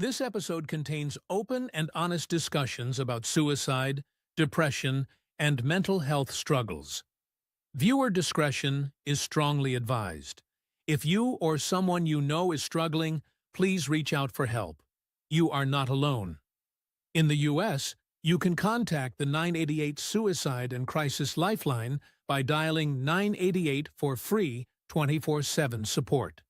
This episode contains open and honest discussions about suicide, depression, and mental health struggles. Viewer discretion is strongly advised. If you or someone you know is struggling, please reach out for help. You are not alone. In the U.S., you can contact the 988 Suicide and Crisis Lifeline by dialing 988 for free 24/7 support.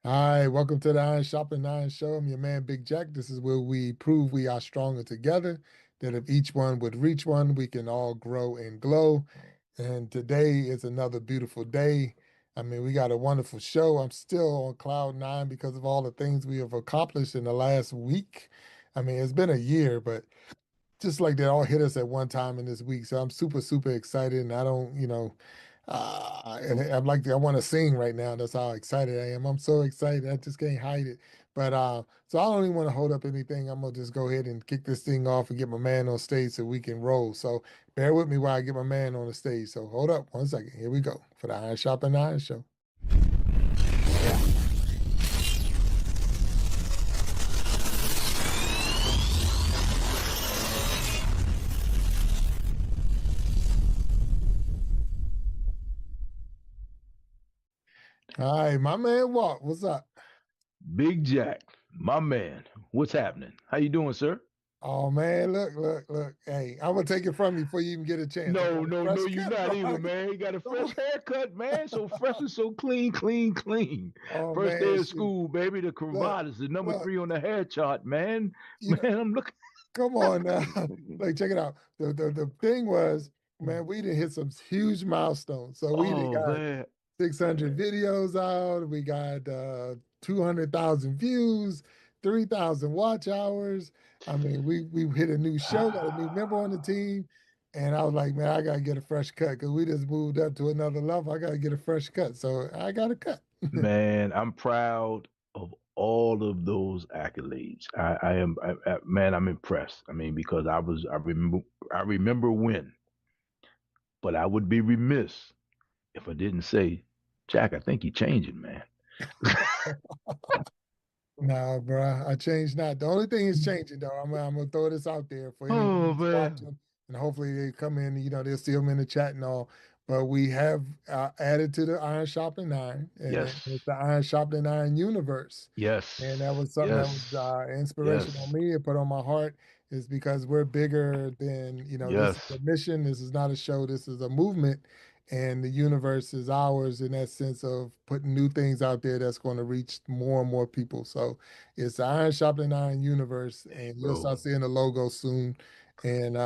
Hi, welcome to the Iron Shopping Iron Show. I'm your man, Big Jack. This is where we prove we are stronger together, that if each one would reach one, we can all grow and glow. And today is another beautiful day. I mean, we got a wonderful show. I'm still on cloud nine because of all the things we have accomplished in the last week. I mean, it's been a year, but just like they all hit us at one time in this week. So I'm super, super excited. And I don't, and I want to sing right now. That's how excited I am. I'm so excited. I just can't hide it. But so I don't even want to hold up anything. I'm gonna just go ahead and kick this thing off and get my man on stage so we can roll. So bear with me while I get my man on the stage. So hold up one second. Here we go for the Iron Shopping Iron Show. All right, my man Walt, what's up? Big Jack, my man, what's happening? How you doing, sir? Oh man, look. Hey, I'm gonna take it from you before you even get a chance. No, you're not even, man. You got a fresh haircut, man. So fresh and so clean. Oh, First man, day of school, baby. The cravat is the number 3 on the hair chart, man. I'm looking. Come on now. Like, check it out. The thing was, man, we didn't hit some huge milestones. So we got 600 videos out. We got 200,000 views, 3,000 watch hours. I mean, we hit a new show, got a new member on the team. And I was like, man, I got to get a fresh cut because we just moved up to another level. I got to get a fresh cut. So I got a cut. Man, I'm proud of all of those accolades. Man, I'm impressed. I mean, because I remember when, but I would be remiss if I didn't say, Jack, I think you're changing, man. Nah, bro, I changed not. The only thing is changing, though. I'm gonna throw this out there for anyone who's watching, and hopefully they come in. They'll see them in the chat and all. But we have added to the Iron Shopping Iron, and it's the Iron Shopping Iron universe. Yes, and that was something that was inspiration on me and put on my heart. Is because we're bigger than This is a mission. This is not a show. This is a movement. And the universe is ours in that sense of putting new things out there that's going to reach more and more people. So it's the Iron Shopping Iron universe, and you'll start seeing the logo soon. And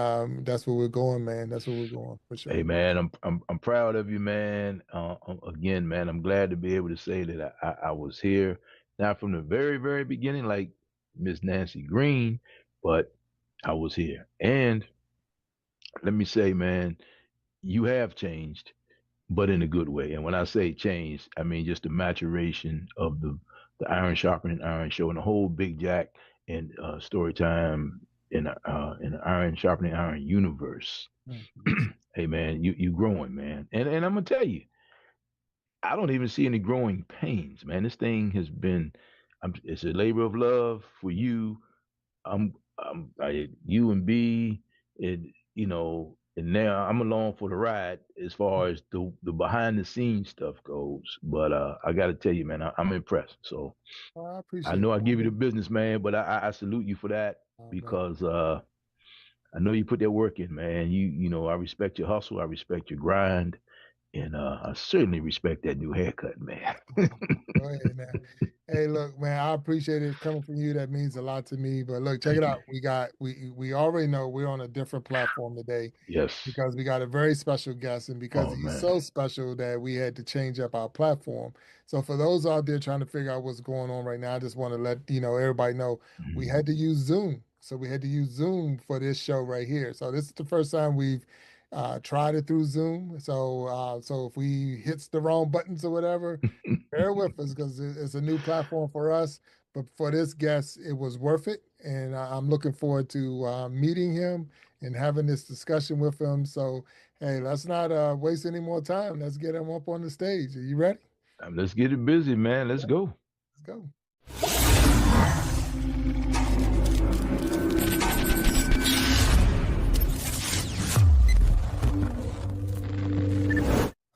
that's where we're going, man. That's where we're going for sure. Hey, man, I'm proud of you, man. Again, man, I'm glad to be able to say that I was here, not from the very, very beginning, like Miss Nancy Green, but I was here. And let me say, man, you have changed, but in a good way. And when I say changed, I mean just the maturation of the Iron Sharpening Iron show and the whole Big Jack and StoryTime in the Iron Sharpening Iron universe. Mm-hmm. Hey, man, you growing, man. And I'm gonna tell you, I don't even see any growing pains, man. This thing has been, it's a labor of love for you. You and B, and now I'm along for the ride as far as the behind the scenes stuff goes. But I got to tell you, man, I'm impressed. So I know I give you the business, man, but I salute you for that because I know you put that work in, man. I respect your hustle. I respect your grind. And I certainly respect that new haircut, man. Go ahead, man. Hey, look, man, I appreciate it coming from you. That means a lot to me. But look, check it out. We already know we're on a different platform today. Yes. Because we got a very special guest, and because he's so special that we had to change up our platform. So for those out there trying to figure out what's going on right now, I just want to let everybody know we had to use Zoom. So we had to use Zoom for this show right here. So this is the first time we've tried it through Zoom. So if we hits the wrong buttons or whatever, bear with us because it's a new platform for us. But for this guest, it was worth it. And I'm looking forward to meeting him and having this discussion with him. So, hey, let's not waste any more time. Let's get him up on the stage. Are you ready? Let's get it busy, man. Let's go. Let's go.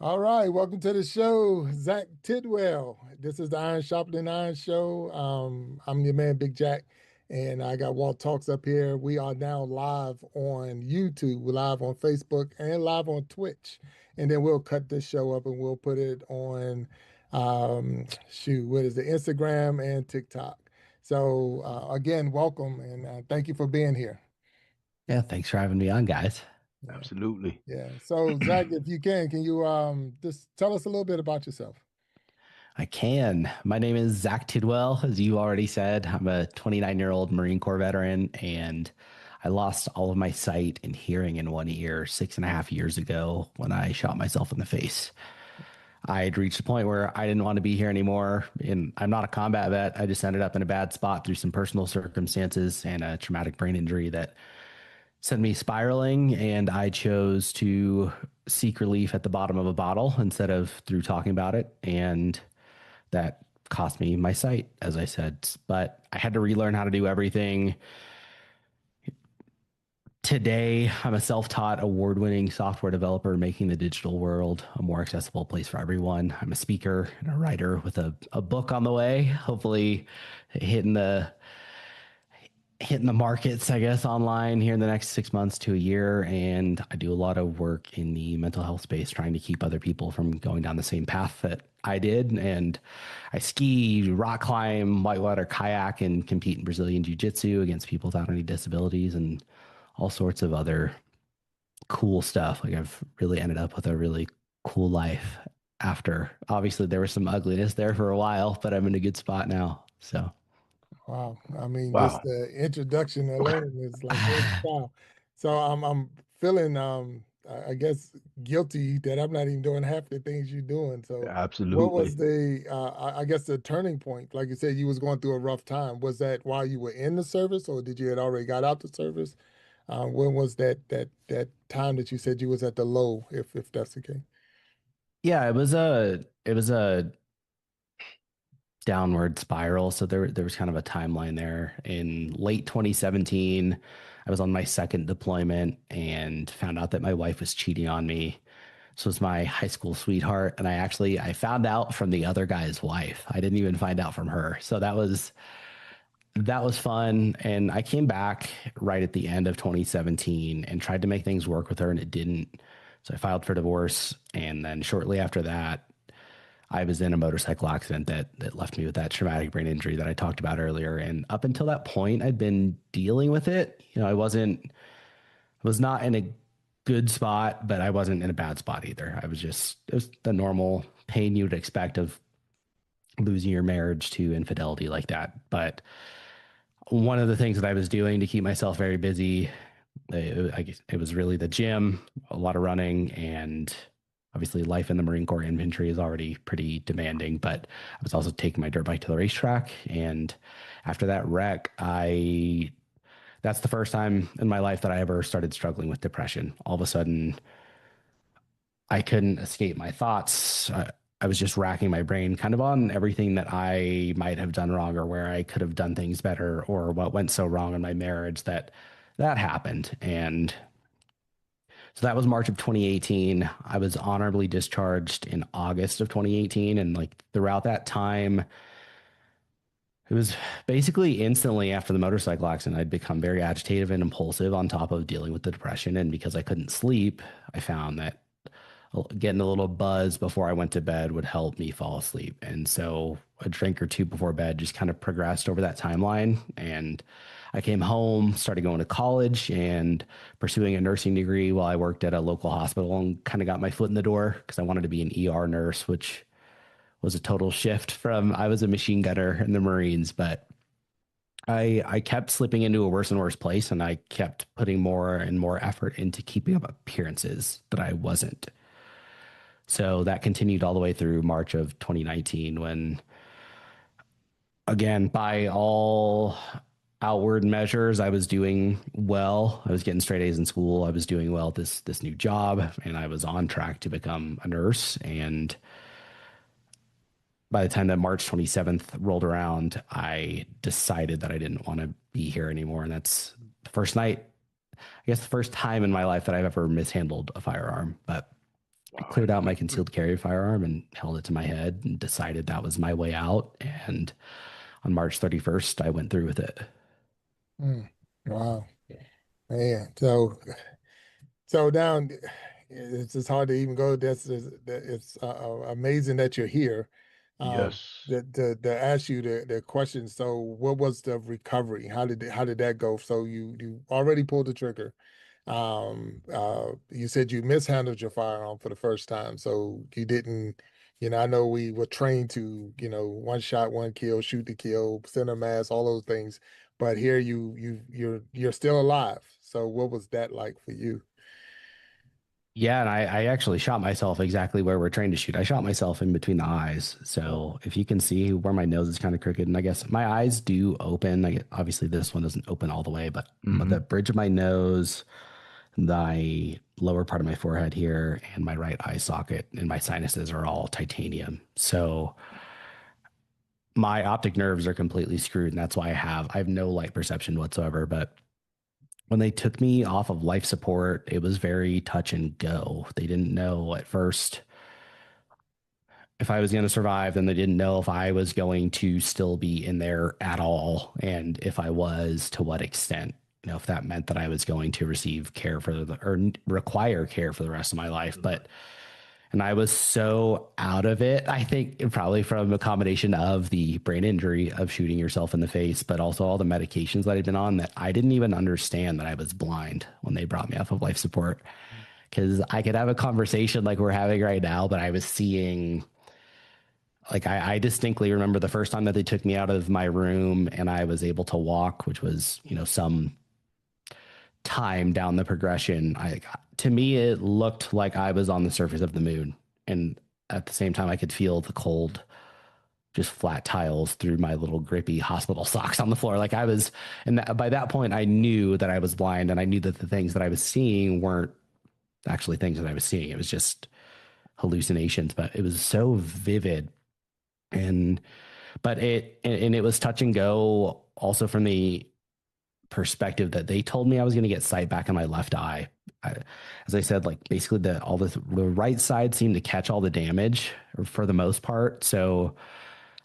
All right, welcome to the show, Zach Tidwell. This is the Iron Sharpening Iron Show. I'm your man, Big Jack, and I got Walt Talks up here. We are now live on YouTube, we're live on Facebook, and live on Twitch. And then we'll cut this show up and we'll put it on, what is the Instagram and TikTok. So again, welcome and thank you for being here. Yeah, thanks for having me on, guys. Yeah. Absolutely. Yeah. So Zach, if you can you just tell us a little bit about yourself? I can. My name is Zach Tidwell, as you already said. I'm a 29-year-old Marine Corps veteran, and I lost all of my sight and hearing in one ear 6.5 years ago when I shot myself in the face. I had reached a point where I didn't want to be here anymore, and I'm not a combat vet. I just ended up in a bad spot through some personal circumstances and a traumatic brain injury that sent me spiraling, and I chose to seek relief at the bottom of a bottle instead of through talking about it. And that cost me my sight, as I said. But I had to relearn how to do everything. Today, I'm a self-taught, award-winning software developer, making the digital world a more accessible place for everyone. I'm a speaker and a writer with a book on the way, hopefully hitting the markets, I guess, online here in the next 6 months to a year. And I do a lot of work in the mental health space, trying to keep other people from going down the same path that I did. And I ski, rock climb, whitewater kayak, and compete in Brazilian jiu-jitsu against people without any disabilities and all sorts of other cool stuff. Like, I've really ended up with a really cool life after. Obviously, there was some ugliness there for a while, but I'm in a good spot now. So. Wow. I mean, just Wow. the introduction alone is like, holy cow. So I'm feeling I guess guilty that I'm not even doing half the things you're doing. So what was Absolutely. the I guess the turning point? Like you said, you was going through a rough time. Was that while you were in the service, or did you had already got out the service? When was that time that you said you was at the low, if that's the case? Yeah, it was a downward spiral. So there was kind of a timeline there. In late 2017, I was on my second deployment and found out that my wife was cheating on me. This was my high school sweetheart, and I found out from the other guy's wife. I didn't even find out from her. So that was fun. And I came back right at the end of 2017 and tried to make things work with her, and it didn't. So I filed for divorce, and then shortly after that, I was in a motorcycle accident that left me with that traumatic brain injury that I talked about earlier. And up until that point, I'd been dealing with it. You know, I was not in a good spot, but I wasn't in a bad spot either. It was the normal pain you'd expect of losing your marriage to infidelity like that. But one of the things that I was doing to keep myself very busy, I guess it was really the gym, a lot of running, and obviously life in the Marine Corps infantry is already pretty demanding, but I was also taking my dirt bike to the racetrack. And after that wreck, that's the first time in my life that I ever started struggling with depression. All of a sudden, I couldn't escape my thoughts. I was just racking my brain kind of on everything that I might have done wrong, or where I could have done things better, or what went so wrong in my marriage that happened. And so that was March of 2018. I was honorably discharged in August of 2018. And like throughout that time, it was basically instantly after the motorcycle accident, I'd become very agitated and impulsive on top of dealing with the depression. And because I couldn't sleep, I found that getting a little buzz before I went to bed would help me fall asleep. And so a drink or two before bed just kind of progressed over that timeline. And I came home, started going to college and pursuing a nursing degree while I worked at a local hospital, and kind of got my foot in the door because I wanted to be an ER nurse, which was a total shift from I was a machine gunner in the Marines. But I kept slipping into a worse and worse place, and I kept putting more and more effort into keeping up appearances that I wasn't. So that continued all the way through March of 2019, when, again, by all outward measures, I was doing well. I was getting straight A's in school. I was doing well at this new job, and I was on track to become a nurse. And by the time that March 27th rolled around, I decided that I didn't want to be here anymore. And that's the first night, I guess the first time in my life that I've ever mishandled a firearm. But I cleared out my concealed carry firearm and held it to my head and decided that was my way out. And on March 31st, I went through with it. Wow, man. So now it's just hard to even go. It's amazing that you're here. Yes. To ask you the question. So, what was the recovery? How did that go? So you already pulled the trigger. You said you mishandled your firearm for the first time, so you didn't. I know we were trained to, one shot, one kill, shoot to kill, center mass, all those things. But here you're still alive. So what was that like for you? Yeah, and I actually shot myself exactly where we're trained to shoot. I shot myself in between the eyes. So if you can see where my nose is kind of crooked, and I guess my eyes do open. Obviously, this one doesn't open all the way, but the bridge of my nose, the lower part of my forehead here, and my right eye socket and my sinuses are all titanium. So my optic nerves are completely screwed, and that's why I have no light perception whatsoever. But when they took me off of life support, it was very touch and go. They didn't know at first if I was going to survive, then they didn't know if I was going to still be in there at all. And if I was, to what extent, if that meant that I was going to receive care or require care for the rest of my life. And I was so out of it, I think probably from a combination of the brain injury of shooting yourself in the face, but also all the medications that I'd been on, that I didn't even understand that I was blind when they brought me off of life support. Because I could have a conversation like we're having right now, but I was seeing, like, I distinctly remember the first time that they took me out of my room and I was able to walk, which was, some time down the progression. To me, it looked like I was on the surface of the moon. And at the same time, I could feel the cold, just flat tiles through my little grippy hospital socks on the floor. Like I was, and by that point, I knew that I was blind, and I knew that the things that I was seeing weren't actually things that I was seeing. It was just hallucinations, but it was so vivid. But it was touch and go also from the perspective that they told me I was going to get sight back in my left eye. As I said, like basically the right side seemed to catch all the damage for the most part. So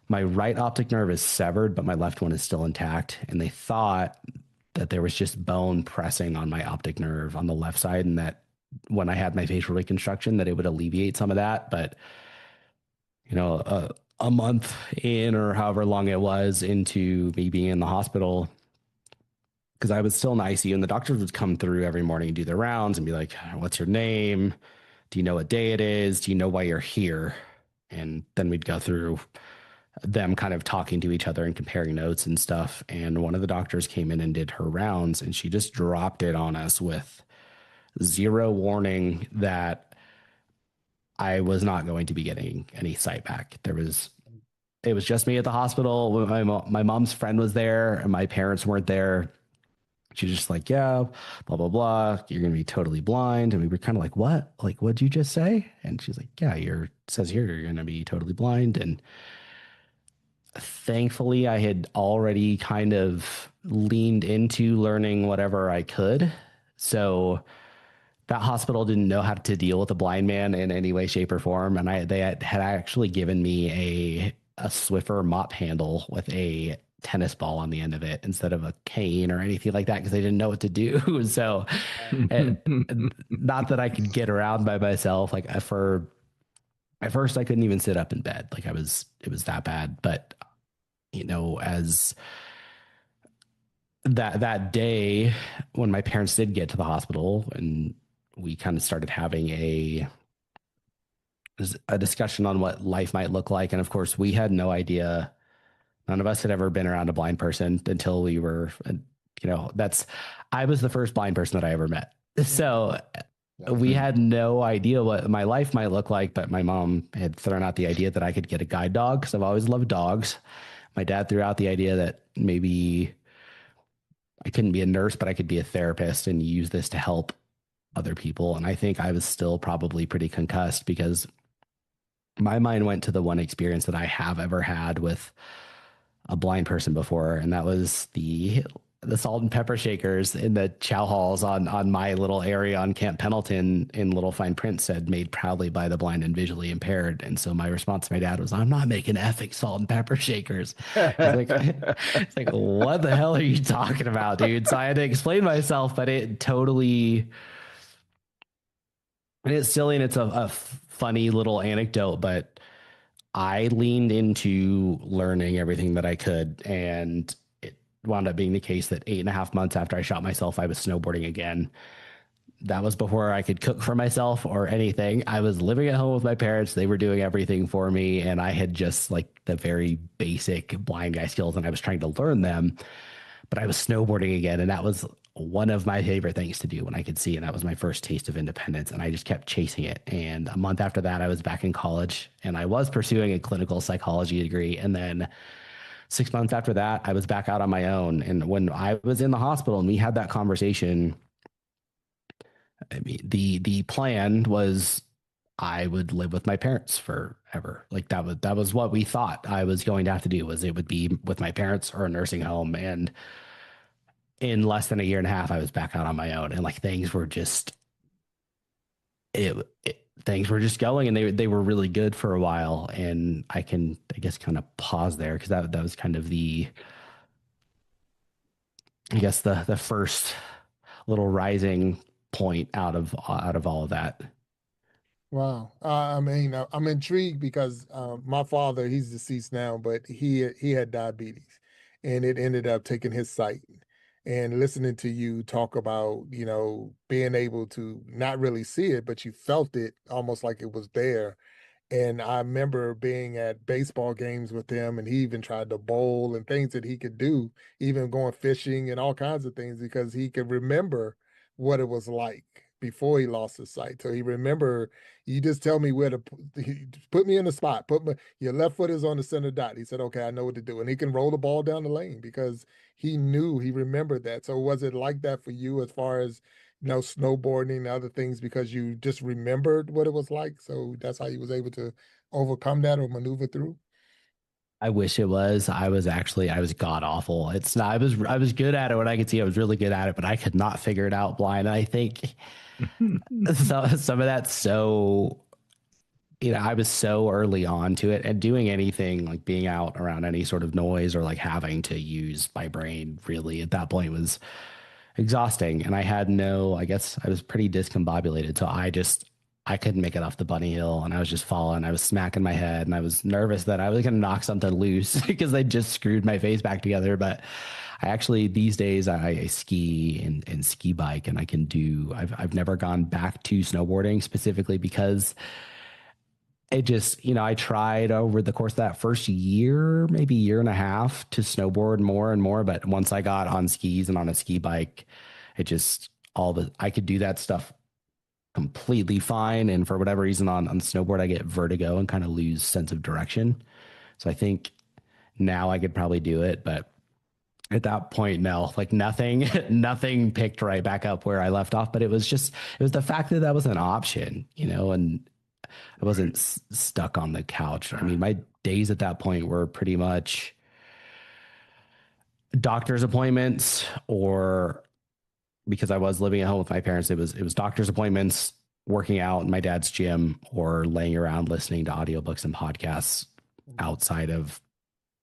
my right optic nerve is severed, but my left one is still intact. And they thought that there was just bone pressing on my optic nerve on the left side, and that when I had my facial reconstruction, that it would alleviate some of that. But a month in, or however long it was into me being in the hospital, because I was still in the ICU, and the doctors would come through every morning and do their rounds and be like, "What's your name? Do you know what day it is? Do you know why you're here?" And then we'd go through them kind of talking to each other and comparing notes and stuff. And one of the doctors came in and did her rounds, and she just dropped it on us with zero warning that I was not going to be getting any sight back. It was just me at the hospital. My mom's friend was there and my parents weren't there. She's just like, "Yeah, blah, blah, blah. You're going to be totally blind." And we were kind of like, "What? Like, what'd you just say?" And she's like, "Yeah, it says here you're going to be totally blind." And thankfully, I had already kind of leaned into learning whatever I could. So that hospital didn't know how to deal with a blind man in any way, shape, or form. And they had actually given me a Swiffer mop handle with a tennis ball on the end of it instead of a cane or anything like that, because they didn't know what to do. So not that I could get around by myself. Like at first I couldn't even sit up in bed. Like it was that bad. But as that day when my parents did get to the hospital, and we kind of started having a discussion on what life might look like. And of course, we had no idea. None of us had ever been around a blind person until we were, I was the first blind person that I ever met. So we had no idea what my life might look like, but my mom had thrown out the idea that I could get a guide dog, because I've always loved dogs. My dad threw out the idea that maybe I couldn't be a nurse, but I could be a therapist and use this to help other people. And I think I was still probably pretty concussed, because my mind went to the one experience that I have ever had with a blind person before. And that was the the salt and pepper shakers in the chow halls on my little area on Camp Pendleton in little fine print said made proudly by the blind and visually impaired. And so my response to my dad was, I'm not making effing salt and pepper shakers. He's like, it's like, what the hell are you talking about, dude? So I had to explain myself, but it totally, and it's silly and it's a funny little anecdote, but I leaned into learning everything that I could, and it wound up being the case that 8.5 months after I shot myself, I was snowboarding again. That was before I could cook for myself or anything. I was living at home with my parents. They were doing everything for me, and I had just like the very basic blind guy skills, and I was trying to learn them. But I was snowboarding again, and that was one of my favorite things to do when I could see. And that was my first taste of independence. And I just kept chasing it. And a month after that, I was back in college and I was pursuing a clinical psychology degree. And then 6 months after that, I was back out on my own. And when I was in the hospital and we had that conversation, I mean, the plan was I would live with my parents forever. Like that was what we thought I was going to have to do, was it would be with my parents or a nursing home. And in less than a year and a half, I was back out on my own, and like things were just things were just going, and they were really good for a while. And I guess kind of pause there because that was kind of the first little rising point out of all of that. Wow. I mean, I'm intrigued because my father, he's deceased now, but he had diabetes, and it ended up taking his sight. And listening to you talk about, being able to not really see it, but you felt it almost like it was there. And I remember being at baseball games with him, and he even tried to bowl and things that he could do, even going fishing and all kinds of things because he could remember what it was like before he lost his sight. So he remember, you just tell me where to put me in the spot. Your left foot is on the center dot. He said, okay, I know what to do. And he can roll the ball down the lane because he remembered that. So was it like that for you as far as snowboarding and other things because you just remembered what it was like? So that's how you was able to overcome that or maneuver through? I wish it was. I was god awful. It's not. I was good at it when I could see. I was really good at it, but I could not figure it out blind. And I think some of that's so. I was so early on to it, and doing anything like being out around any sort of noise or like having to use my brain really at that point was exhausting. And I guess I was pretty discombobulated. So I couldn't make it off the bunny hill, and I was just falling. I was smacking my head, and I was nervous that I was going to knock something loose because they just screwed my face back together. But I actually, these days, I ski and ski bike, and I've never gone back to snowboarding specifically because it just, I tried over the course of that first year, maybe year and a half, to snowboard more and more. But once I got on skis and on a ski bike, it just, I could do that stuff completely fine. And for whatever reason on snowboard, I get vertigo and kind of lose sense of direction. So I think now I could probably do it, but at that point, no, like nothing picked right back up where I left off. But it was the fact that was an option, and I wasn't stuck on the couch. I mean, my days at that point were pretty much doctor's appointments, or because I was living at home with my parents, it was doctor's appointments, working out in my dad's gym, or laying around listening to audiobooks and podcasts outside of,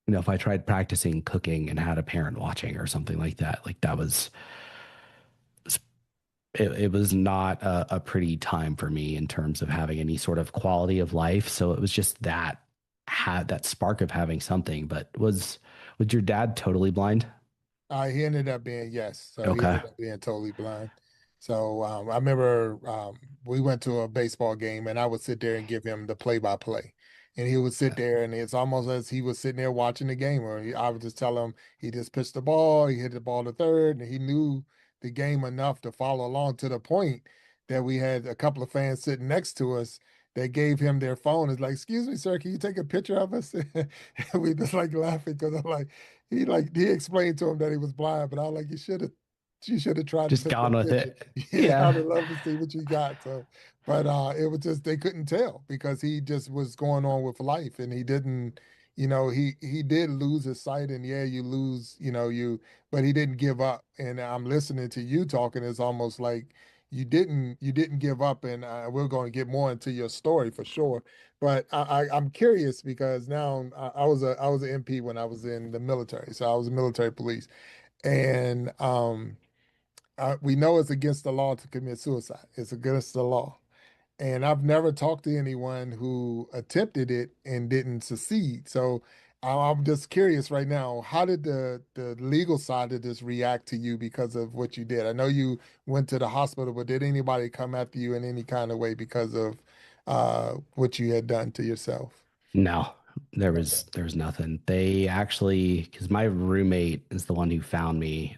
if I tried practicing cooking and had a parent watching or something like that, like that was, it was not a pretty time for me in terms of having any sort of quality of life. So it was just had that spark of having something. But was your dad totally blind? He ended up being, yes. So he Okay. ended up being totally blind. So I remember we went to a baseball game, and I would sit there and give him the play-by-play. And he would sit there, and it's almost as he was sitting there watching the game, or I would just tell him he just pitched the ball, he hit the ball to third, and he knew the game enough to follow along, to the point that we had a couple of fans sitting next to us that gave him their phone. It's like, excuse me, sir, can you take a picture of us? And we just like laughing because I'm like, he explained to him that he was blind, but I was like, you should have tried to Just take gone that with picture. it. Yeah, I'd have Yeah. loved to see what you got. So, but it was just they couldn't tell because he just was going on with life, and he didn't, he did lose his sight, and yeah, you lose, but he didn't give up. And I'm listening to you talking. It's almost like you didn't give up, and we're going to get more into your story for sure. But I'm curious because now I was an MP when I was in the military, so I was a military police, and we know it's against the law to commit suicide. It's against the law. And I've never talked to anyone who attempted it and didn't succeed. So I'm just curious right now, how did the legal side of this react to you because of what you did? I know you went to the hospital, but did anybody come after you in any kind of way because of what you had done to yourself? No, Okay. there was nothing. They actually, because my roommate is the one who found me.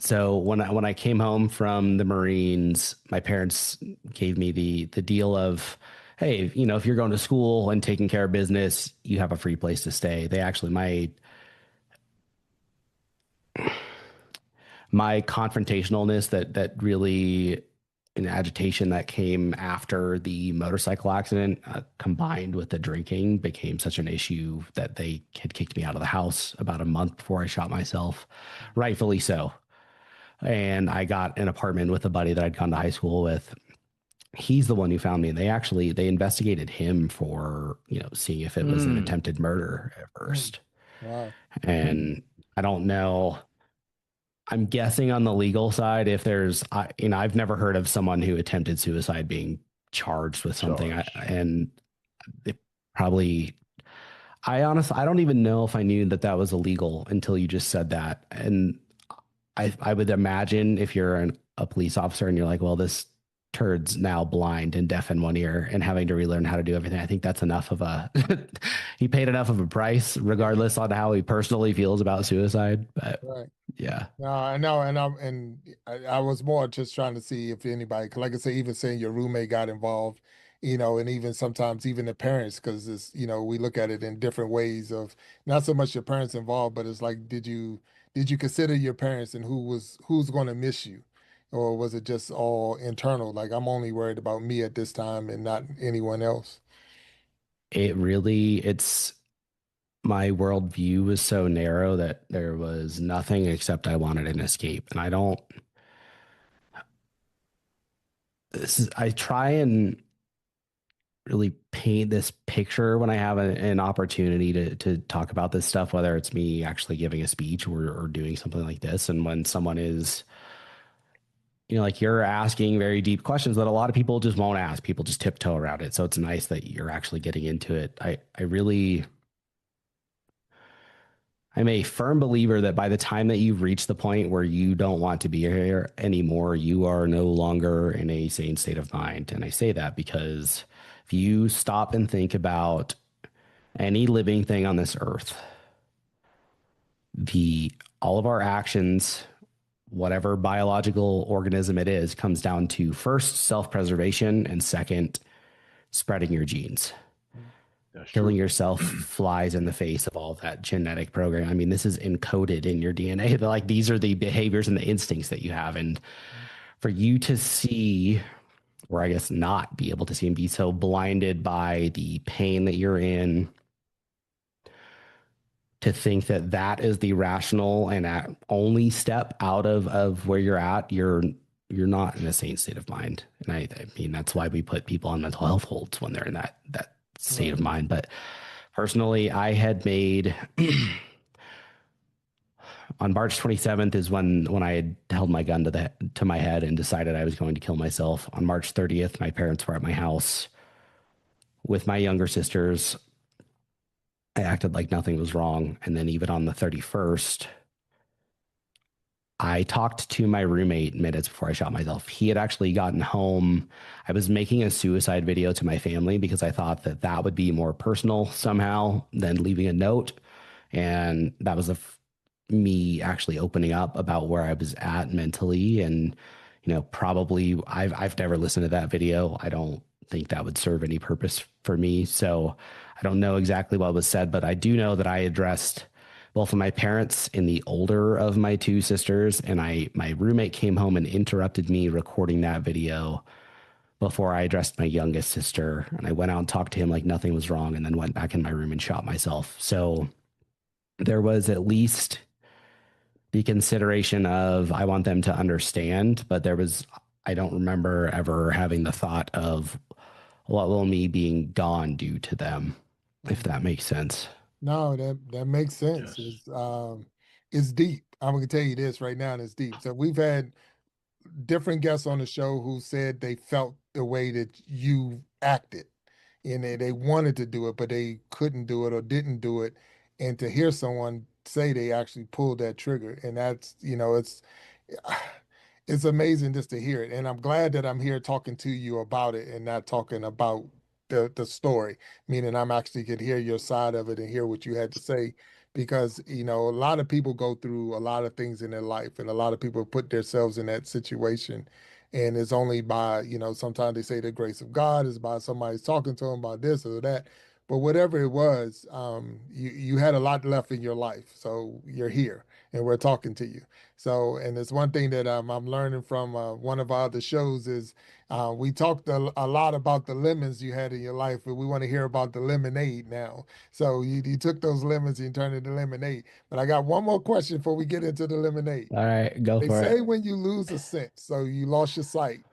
So when I came home from the Marines, my parents gave me the deal of, hey, if you're going to school and taking care of business, you have a free place to stay. They actually my confrontationalness that really an agitation that came after the motorcycle accident, combined with the drinking, became such an issue that they had kicked me out of the house about a month before I shot myself, rightfully so. And I got an apartment with a buddy that I'd gone to high school with. He's the one who found me. And they investigated him for, seeing if it was an Mm, attempted murder at Mm. first. Wow. And I don't know. I'm guessing on the legal side, if I've never heard of someone who attempted suicide being charged with something. charged. And it probably, I don't even know if I knew that that was illegal until you just said that. And I would imagine if you're a police officer and you're like, well, this turd's now blind and deaf in one ear and having to relearn how to do everything. I think that's enough of a, he paid enough of a price, regardless on how he personally feels about suicide. But Right. yeah, No, I know, and I was more just trying to see if anybody, 'cause like I say, even saying your roommate got involved, and even sometimes even the parents, because we look at it in different ways of not so much your parents involved, but it's like, did you consider your parents and who's going to miss you, or was it just all internal? Like I'm only worried about me at this time and not anyone else. it's my worldview was so narrow that there was nothing except I wanted an escape. And I try and really paint this picture when I have an opportunity to talk about this stuff, whether it's me actually giving a speech or doing something like this. And when someone is, like you're asking very deep questions that a lot of people just won't ask, people just tiptoe around it. So it's nice that you're actually getting into it. I'm a firm believer that by the time that you've reached the point where you don't want to be here anymore, you are no longer in a sane state of mind. And I say that because if you stop and think about any living thing on this earth, the all of our actions, whatever biological organism it is, comes down to first self-preservation and second spreading your genes. That's Killing true. yourself flies in the face of all that genetic program. I mean, this is encoded in your DNA. Like these are the behaviors and the instincts that you have. And for you to see, or I guess not be able to see and be so blinded by the pain that you're in, to think that that is the rational and only step out of where you're at, you're not in a sane state of mind. And I mean, that's why we put people on mental health holds when they're in that state Right. of mind. But personally, I had made on March 27th is when I had held my gun to my head and decided I was going to kill myself. On March 30th, my parents were at my house with my younger sisters. I acted like nothing was wrong. And then even on the 31st, I talked to my roommate minutes before I shot myself. He had actually gotten home. I was making a suicide video to my family because I thought that that would be more personal somehow than leaving a note. And that was me actually opening up about where I was at mentally. And, probably I've never listened to that video. I don't think that would serve any purpose for me. So I don't know exactly what was said, but I do know that I addressed both of my parents and the older of my two sisters. And my roommate came home and interrupted me recording that video before I addressed my youngest sister. And I went out and talked to him like nothing was wrong, and then went back in my room and shot myself. So there was at least the consideration of I want them to understand, but I don't remember ever having the thought of what will me being gone do to them, if that makes sense. No, that makes sense. Yes. It's deep. I'm gonna tell you this right now, and it's deep. So we've had different guests on the show who said they felt the way that you acted, and they wanted to do it, but they couldn't do it or didn't do it. And to hear someone say they actually pulled that trigger, and that's, it's amazing just to hear it. And I'm glad that I'm here talking to you about it and not talking about the story, meaning I'm actually could hear your side of it and hear what you had to say. Because, a lot of people go through a lot of things in their life, and a lot of people put themselves in that situation. And it's only by, sometimes they say the grace of God is by somebody's talking to them about this or that. But whatever it was, you had a lot left in your life. So you're here and we're talking to you. So, and it's one thing that I'm learning from one of our other shows is we talked a lot about the lemons you had in your life, but we want to hear about the lemonade now. So you took those lemons and turned it into lemonade. But I got one more question before we get into the lemonade. All right, go They for say it. when you lose a sense, so you lost your sight.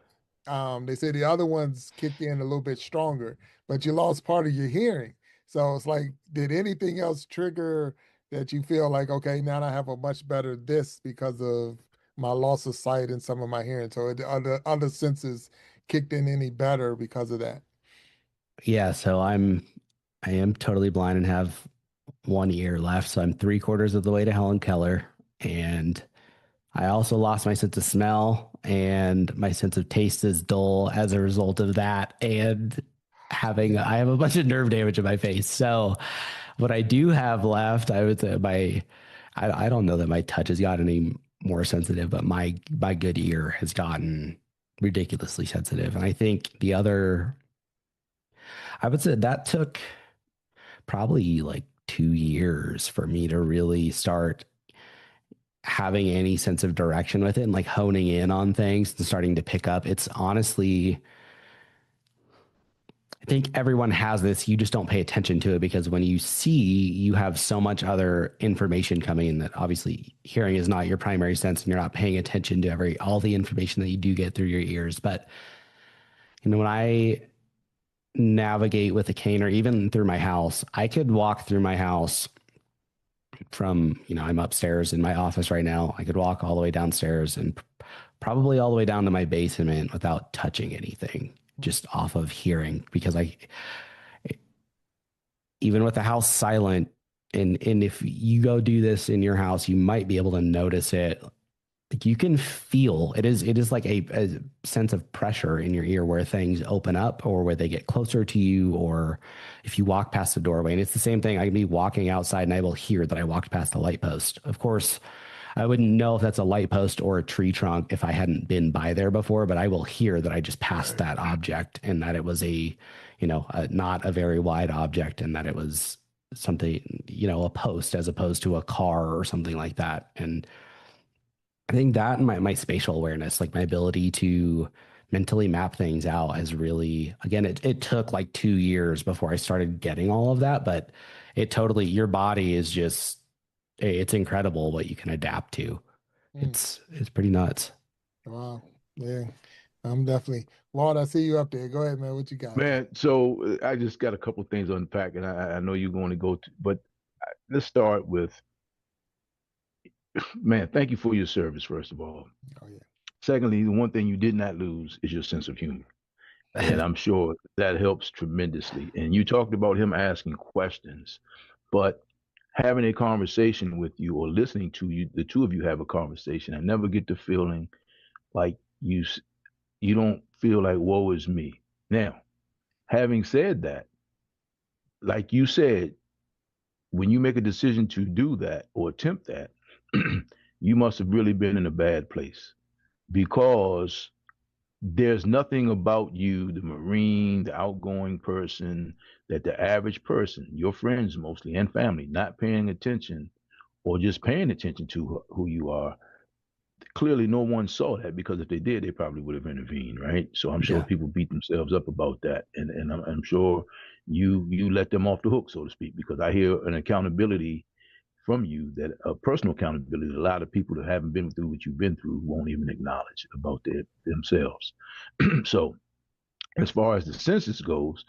They say the other ones kicked in a little bit stronger, but you lost part of your hearing. So it's like, did anything else trigger that you feel like, okay, now I have a much better this because of my loss of sight and some of my hearing? So the other senses kicked in any better because of that? Yeah, so I am totally blind and have one ear left. So I'm three-quarters of the way to Helen Keller. And I also lost my sense of smell, and my sense of taste is dull as a result of that. And Yeah. I have a bunch of nerve damage in my face. So what I do have left, I would say I don't know that my touch has gotten any more sensitive, but my good ear has gotten ridiculously sensitive. And I think I would say that took probably like 2 years for me to really start having any sense of direction with it and like honing in on things and starting to pick up. It's honestly, I think everyone has this. You just don't pay attention to it because when you see, you have so much other information coming in that obviously hearing is not your primary sense and you're not paying attention to all the information that you do get through your ears. But when I navigate with a cane or even through my house, I could walk through my house from, I'm upstairs in my office right now. I could walk all the way downstairs and probably all the way down to my basement without touching anything, just off of hearing, because even with the house silent, and if you go do this in your house, you might be able to notice it. Like you can feel it is like a sense of pressure in your ear where things open up or where they get closer to you, or if you walk past the doorway. And it's the same thing. I can be walking outside and I will hear that I walked past a light post. Of course, I wouldn't know if that's a light post or a tree trunk if I hadn't been by there before, but I will hear that I just passed that object and that it was not a very wide object, and that it was something, a post as opposed to a car or something like that. And I think that and my spatial awareness, like my ability to mentally map things out, has really, again, it took like 2 years before I started getting all of that, but your body is just, it's incredible what you can adapt to. Mm. It's pretty nuts. Wow. Yeah. I'm definitely. Walt, I see you up there. Go ahead, man. What you got? Man, so I just got a couple of things to unpack, and I know you're going to go to, but let's start with, man, thank you for your service, first of all. Oh yeah. Secondly, the one thing you did not lose is your sense of humor. And I'm sure that helps tremendously. And you talked about him asking questions, but having a conversation with you or listening to you, the two of you have a conversation, I never get the feeling like you don't feel like woe is me. Now, having said that, like you said, when you make a decision to do that or attempt that, you must have really been in a bad place, because there's nothing about you, the Marine, the outgoing person, that the average person, your friends mostly and family, not paying attention or just paying attention to who you are, clearly no one saw that, because if they did, they probably would have intervened, right? So I'm sure Yeah. people beat themselves up about that, and I'm sure you let them off the hook, so to speak, because I hear an accountability from you, that a personal accountability, a lot of people that haven't been through what you've been through won't even acknowledge about themselves. So as far as the census goes,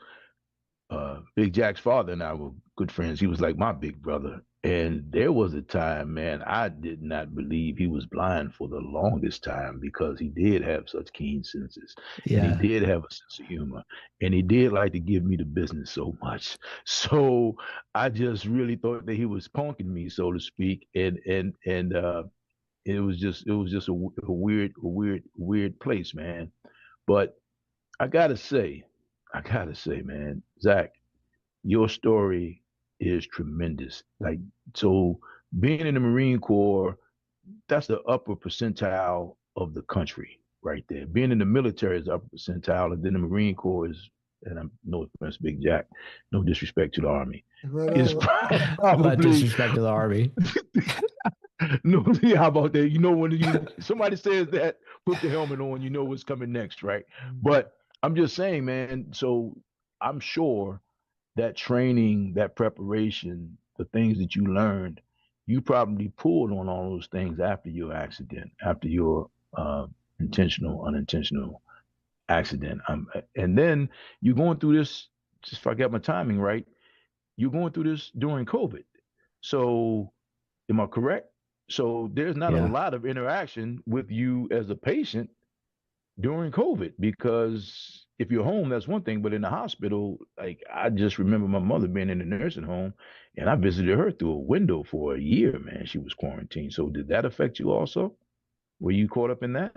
Big Jack's father and I were good friends. He was like my big brother. And there was a time, man, I did not believe he was blind for the longest time, because he did have such keen senses, and he Yeah. did have a sense of humor, and he did like to give me the business so much. So I just really thought that he was punking me, so to speak. And it was just a weird place, man. But I gotta say, man, Zach, your story is tremendous. Like, so being in the Marine Corps, that's the upper percentile of the country right there. Being in the military is the upper percentile, and then the Marine Corps is, and I'm no offense, Big Jack, no disrespect to the Army, Right is on. But probably disrespect to the Army. no. How about that? You know, when somebody says that, put the helmet on, you know what's coming next, right? But I'm just saying, man. So I'm sure that training, that preparation, the things that you learned, you probably pulled on all those things after your accident, after your intentional, unintentional accident. And then you're going through this, just if I got my timing right, you're going through this during COVID. So, am I correct? So, there's not a Yeah. lot of interaction with you as a patient during COVID, because if you're home, that's one thing, but in the hospital, like I just remember my mother being in the nursing home, and I visited her through a window for a year, man. She was quarantined. So did that affect you also? Were you caught up in that?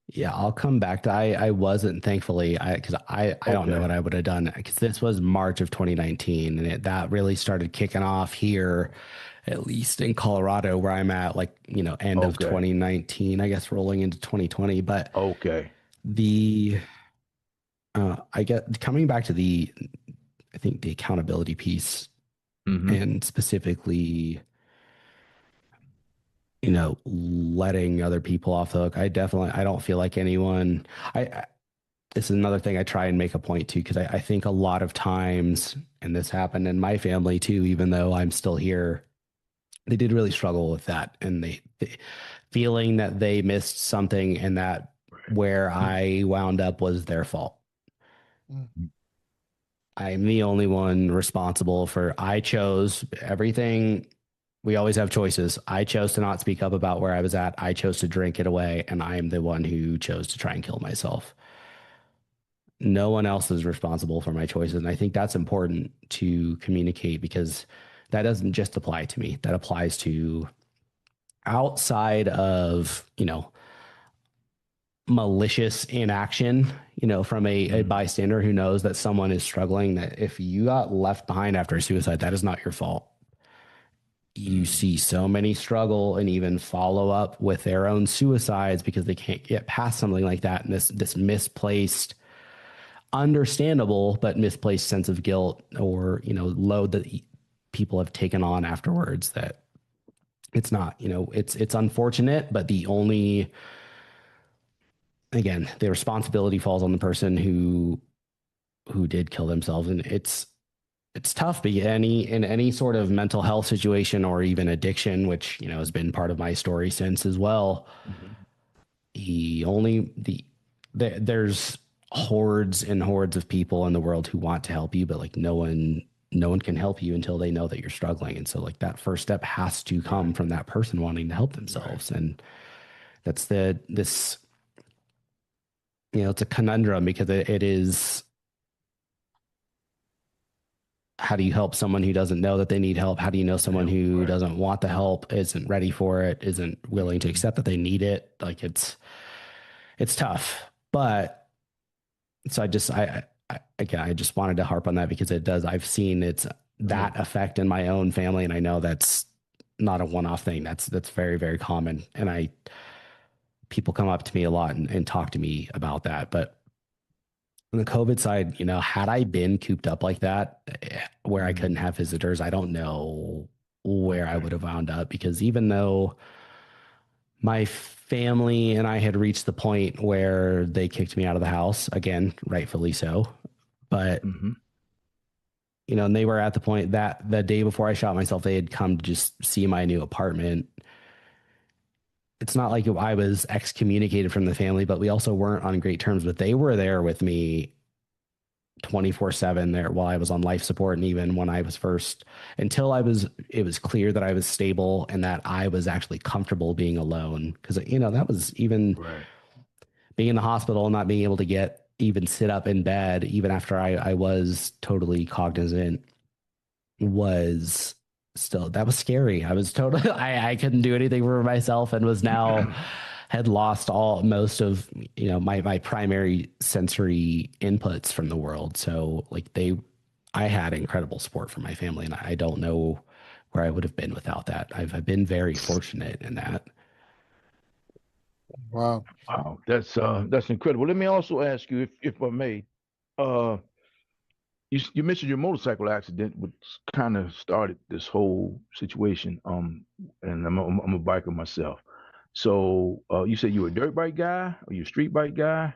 Yeah, I'll come back to I wasn't thankfully because I don't know Okay. what I would have done, because this was March of 2019, and that really started kicking off here, at least in Colorado where I'm at, like, end of Okay. 2019, I guess, rolling into 2020. But Okay. the I get coming back to I think the accountability piece, Mm-hmm. and specifically, letting other people off the hook. I don't feel like anyone, this is another thing I try and make a point to, because I think a lot of times, and this happened in my family too, even though I'm still here, they did really struggle with that. And they feeling that they missed something, and that where I wound up was their fault. Mm. I'm the only one responsible for, I chose everything. We always have choices. I chose to not speak up about where I was at. I chose to drink it away, and I am the one who chose to try and kill myself. No one else is responsible for my choices. And I think that's important to communicate, because that doesn't just apply to me. That applies to outside of, malicious inaction, from a Mm-hmm. bystander who knows that someone is struggling, that if you got left behind after a suicide, that is not your fault. You see so many struggle and even follow up with their own suicides because they can't get past something like that. And this misplaced, understandable, but misplaced sense of guilt, or, load that people have taken on afterwards, that it's not, it's unfortunate, but again, the responsibility falls on the person who did kill themselves. And it's tough, but in any sort of mental health situation, or even addiction, which, has been part of my story since as well, Mm-hmm. there's hordes and hordes of people in the world who want to help you, but like no one can help you until they know that you're struggling. And so, like, that first step has to come from that person wanting to help themselves. Right. And that's this, it's a conundrum, because it is, how do you help someone who doesn't know that they need help? How do you know someone Yeah, who right. doesn't want the help, isn't ready for it, isn't willing to Mm-hmm. accept that they need it? Like, it's tough. But so again, I just wanted to harp on that, because I've seen Yeah. that effect in my own family. And I know that's not a one-off thing. That's very, very common. And people come up to me a lot and talk to me about that. But on the COVID side, had I been cooped up like that, where I couldn't Mm-hmm. have visitors, I don't know where I Okay. would have wound up, because even though my family and I had reached the point where they kicked me out of the house again, rightfully so. But Mm-hmm. you know, and they were at the point that the day before I shot myself, they had come to just see my new apartment. It's not like I was excommunicated from the family, but we also weren't on great terms. But they were there with me 24/7 there while I was on life support. And even when I was first, it was clear that I was stable and that I was actually comfortable being alone. Cause you know, that was even Right. being in the hospital and not being able to even sit up in bed, even after I was totally cognizant, was still, that was scary. I was totally, I couldn't do anything for myself and was now had lost most of, you know, my primary sensory inputs from the world. So like I had incredible support from my family and I don't know where I would have been without that. I've been very fortunate in that. Wow. Wow, that's incredible. Let me also ask you, if I may, uh, you mentioned your motorcycle accident, which kind of started this whole situation. And I'm a biker myself. So you said you were a dirt bike guy, or you a street bike guy?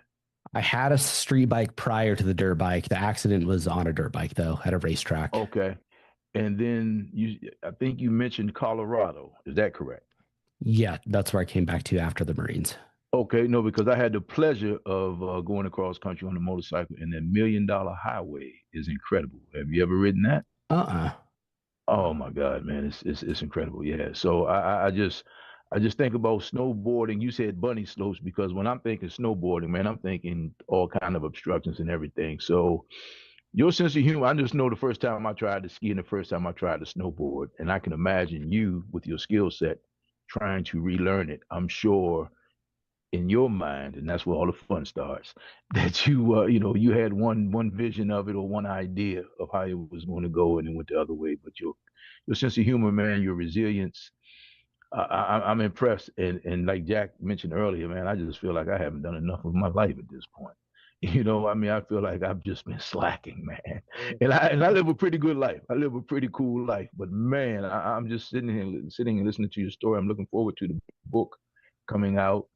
I had a street bike prior to the dirt bike. The accident was on a dirt bike though, at a racetrack. Okay. And then I think you mentioned Colorado. Is that correct? Yeah, that's where I came back to after the Marines. Okay, no, because I had the pleasure of going across country on a motorcycle, and that $1 million highway is incredible. Have you ever ridden that? Uh-uh. Oh my God, man, it's incredible. Yeah. So I just think about snowboarding. You said bunny slopes because when I'm thinking snowboarding, man, I'm thinking all kind of obstructions and everything. So your sense of humor, I just know the first time I tried to ski and the first time I tried to snowboard, and I can imagine you with your skill set trying to relearn it. I'm sure in your mind, and that's where all the fun starts, that you had one vision of it or one idea of how it was going to go, and it went the other way. But your sense of humor, man, your resilience, I'm impressed. And like Jack mentioned earlier, man, I just feel like I haven't done enough of my life at this point. I mean, I feel like I've just been slacking, man. And I live a pretty good life. I live a pretty cool life. But man, I'm just sitting and listening to your story. I'm looking forward to the book coming out,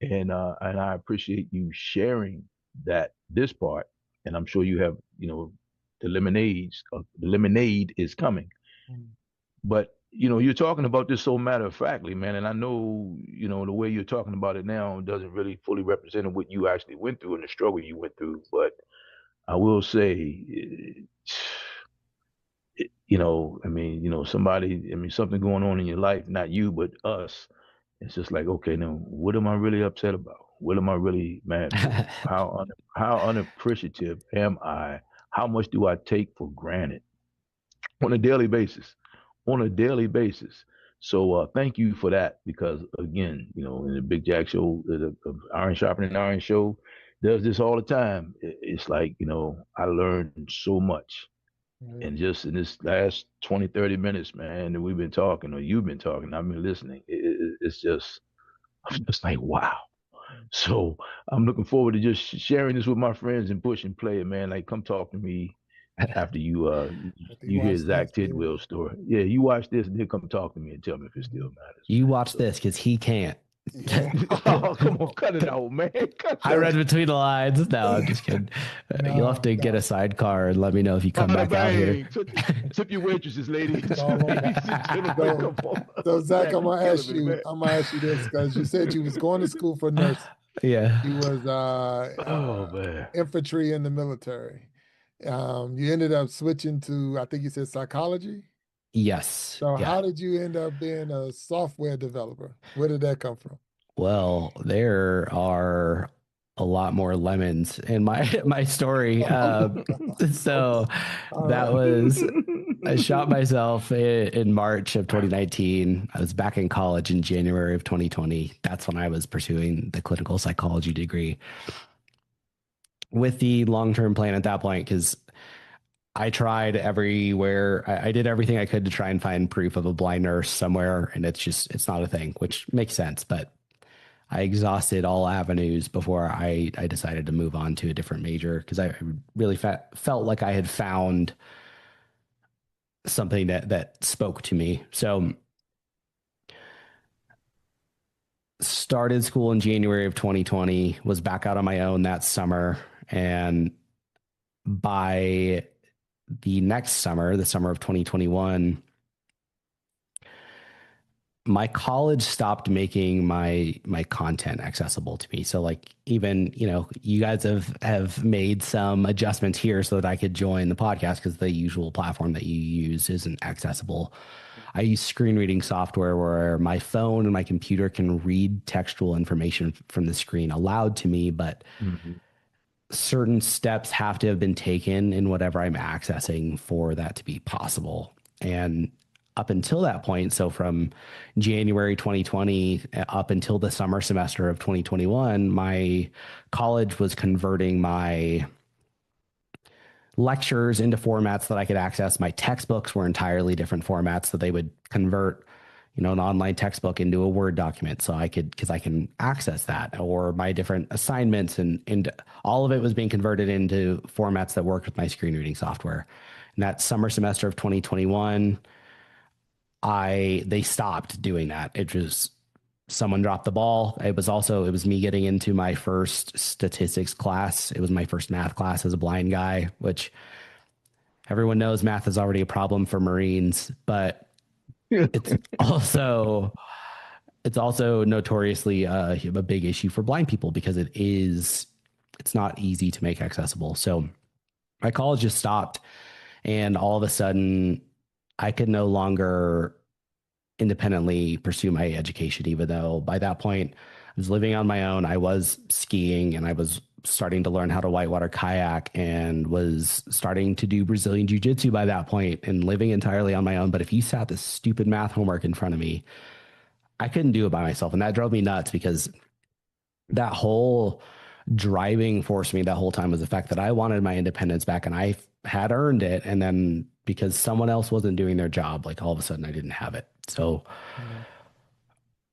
and I appreciate you sharing this part. And I'm sure you have, the lemonade is coming. But you're talking about this so matter of factly, man, and I know, the way you're talking about it now doesn't really fully represent what you actually went through and the struggle you went through. But I will say, I mean, something going on in your life, not you, but us. It's just like, okay, now what am I really upset about? What am I really mad for? How unappreciative am I? How much do I take for granted on a daily basis? On a daily basis. So thank you for that, because again, in the Big Jack show, the Iron Sharpening Iron show does this all the time. It's like, I learned so much. And just in this last 20, 30 minutes, man, that we've been talking, or you've been talking, I've been listening. It's just, I'm just like, wow. So I'm looking forward to just sharing this with my friends and push and play it, man. Like, come talk to me after you hear watch this, Zach Tidwell's story. Yeah, you watch this and then come talk to me and tell me if it still matters, You man. watch this because he can't. Yeah. Oh, come on, cut it out, man. Cut I it read out. between the lines. No, I'm just kidding. You'll have to get a sidecar and let me know if you come Bada back out here. bang. Tip your waitresses, ladies. It's all on. Ladies and gentlemen, So, come on. so Zach, Zach, I'm you gonna ask killing me, you. man. I'm gonna ask you this because you said you was going to school for nursing. Yeah. You was Oh man. infantry in the military. You ended up switching to, I think you said psychology. Yes. So Yeah. how did you end up being a software developer? Where did that come from? Well, there are a lot more lemons in my story. So All that right. was I shot myself in March of 2019. I was back in college in January of 2020. That's when I was pursuing the clinical psychology degree with the long-term plan at that point, because I tried everywhere. I did everything I could to try and find proof of a blind nurse somewhere, and it's not a thing, which makes sense. But I exhausted all avenues before I decided to move on to a different major, because I really felt like I had found something that spoke to me. So started school in January of 2020, was back out on my own that summer. And by the next summer, the summer of 2021, my college stopped making my content accessible to me. So like, even, you know, you guys have made some adjustments here so that I could join the podcast, because the usual platform that you use isn't accessible. I use screen reading software where my phone and my computer can read textual information from the screen aloud to me, but certain steps have to have been taken in whatever I'm accessing for that to be possible. And up until that point, so from January 2020 up until the summer semester of 2021, my college was converting my lectures into formats that I could access. My textbooks were entirely different formats that they would convert, you know, an online textbook into a Word document. So I could, because I can access that, or my different assignments, and all of it was being converted into formats that worked with my screen reading software. And that summer semester of 2021, they stopped doing that. It was, someone dropped the ball. It was me getting into my first statistics class. It was my first math class as a blind guy, which everyone knows math is already a problem for Marines, but it's also notoriously a big issue for blind people, because it's not easy to make accessible. So my college just stopped, and all of a sudden I could no longer independently pursue my education, even though by that point I was living on my own. I was skiing, and I was starting to learn how to whitewater kayak, and was starting to do Brazilian jiu-jitsu by that point, and living entirely on my own. But if you sat this stupid math homework in front of me, I couldn't do it by myself. And that drove me nuts, because that whole driving force me that whole time was the fact that I wanted my independence back, and I had earned it. And then because someone else wasn't doing their job, like all of a sudden I didn't have it. So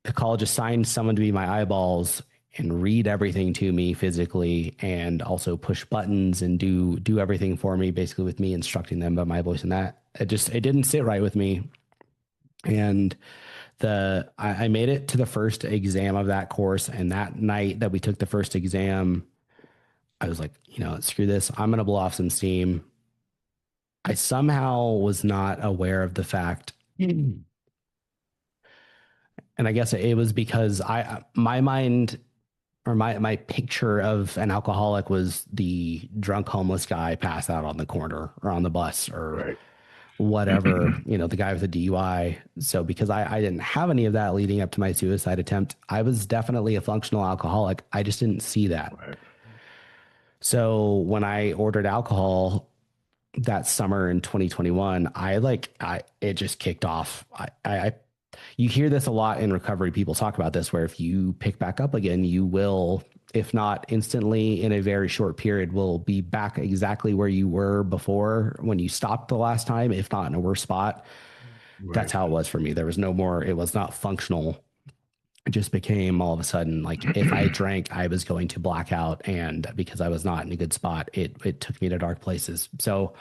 the college assigned someone to be my eyeballs and read everything to me physically, and also push buttons and do everything for me, basically with me instructing them by my voice. And that it didn't sit right with me. And I made it to the first exam of that course. And that night that we took the first exam, I was like, you know, screw this. I'm going to blow off some steam. I somehow was not aware of the fact, and I guess it was because my mind, or my picture of an alcoholic, was the drunk homeless guy passed out on the corner or on the bus, or whatever, you know, the guy with the DUI. So because I didn't have any of that leading up to my suicide attempt, I was definitely a functional alcoholic. I just didn't see that. So when I ordered alcohol that summer in 2021, it just kicked off. You hear this a lot in recovery. People talk about this, where if you pick back up again, you will, if not instantly, in a very short period, will be back exactly where you were before when you stopped the last time, if not in a worse spot. Right. That's how it was for me. There was no more, it was not functional. It just became all of a sudden, like, if I drank, I was going to black out. And because I was not in a good spot, it took me to dark places. So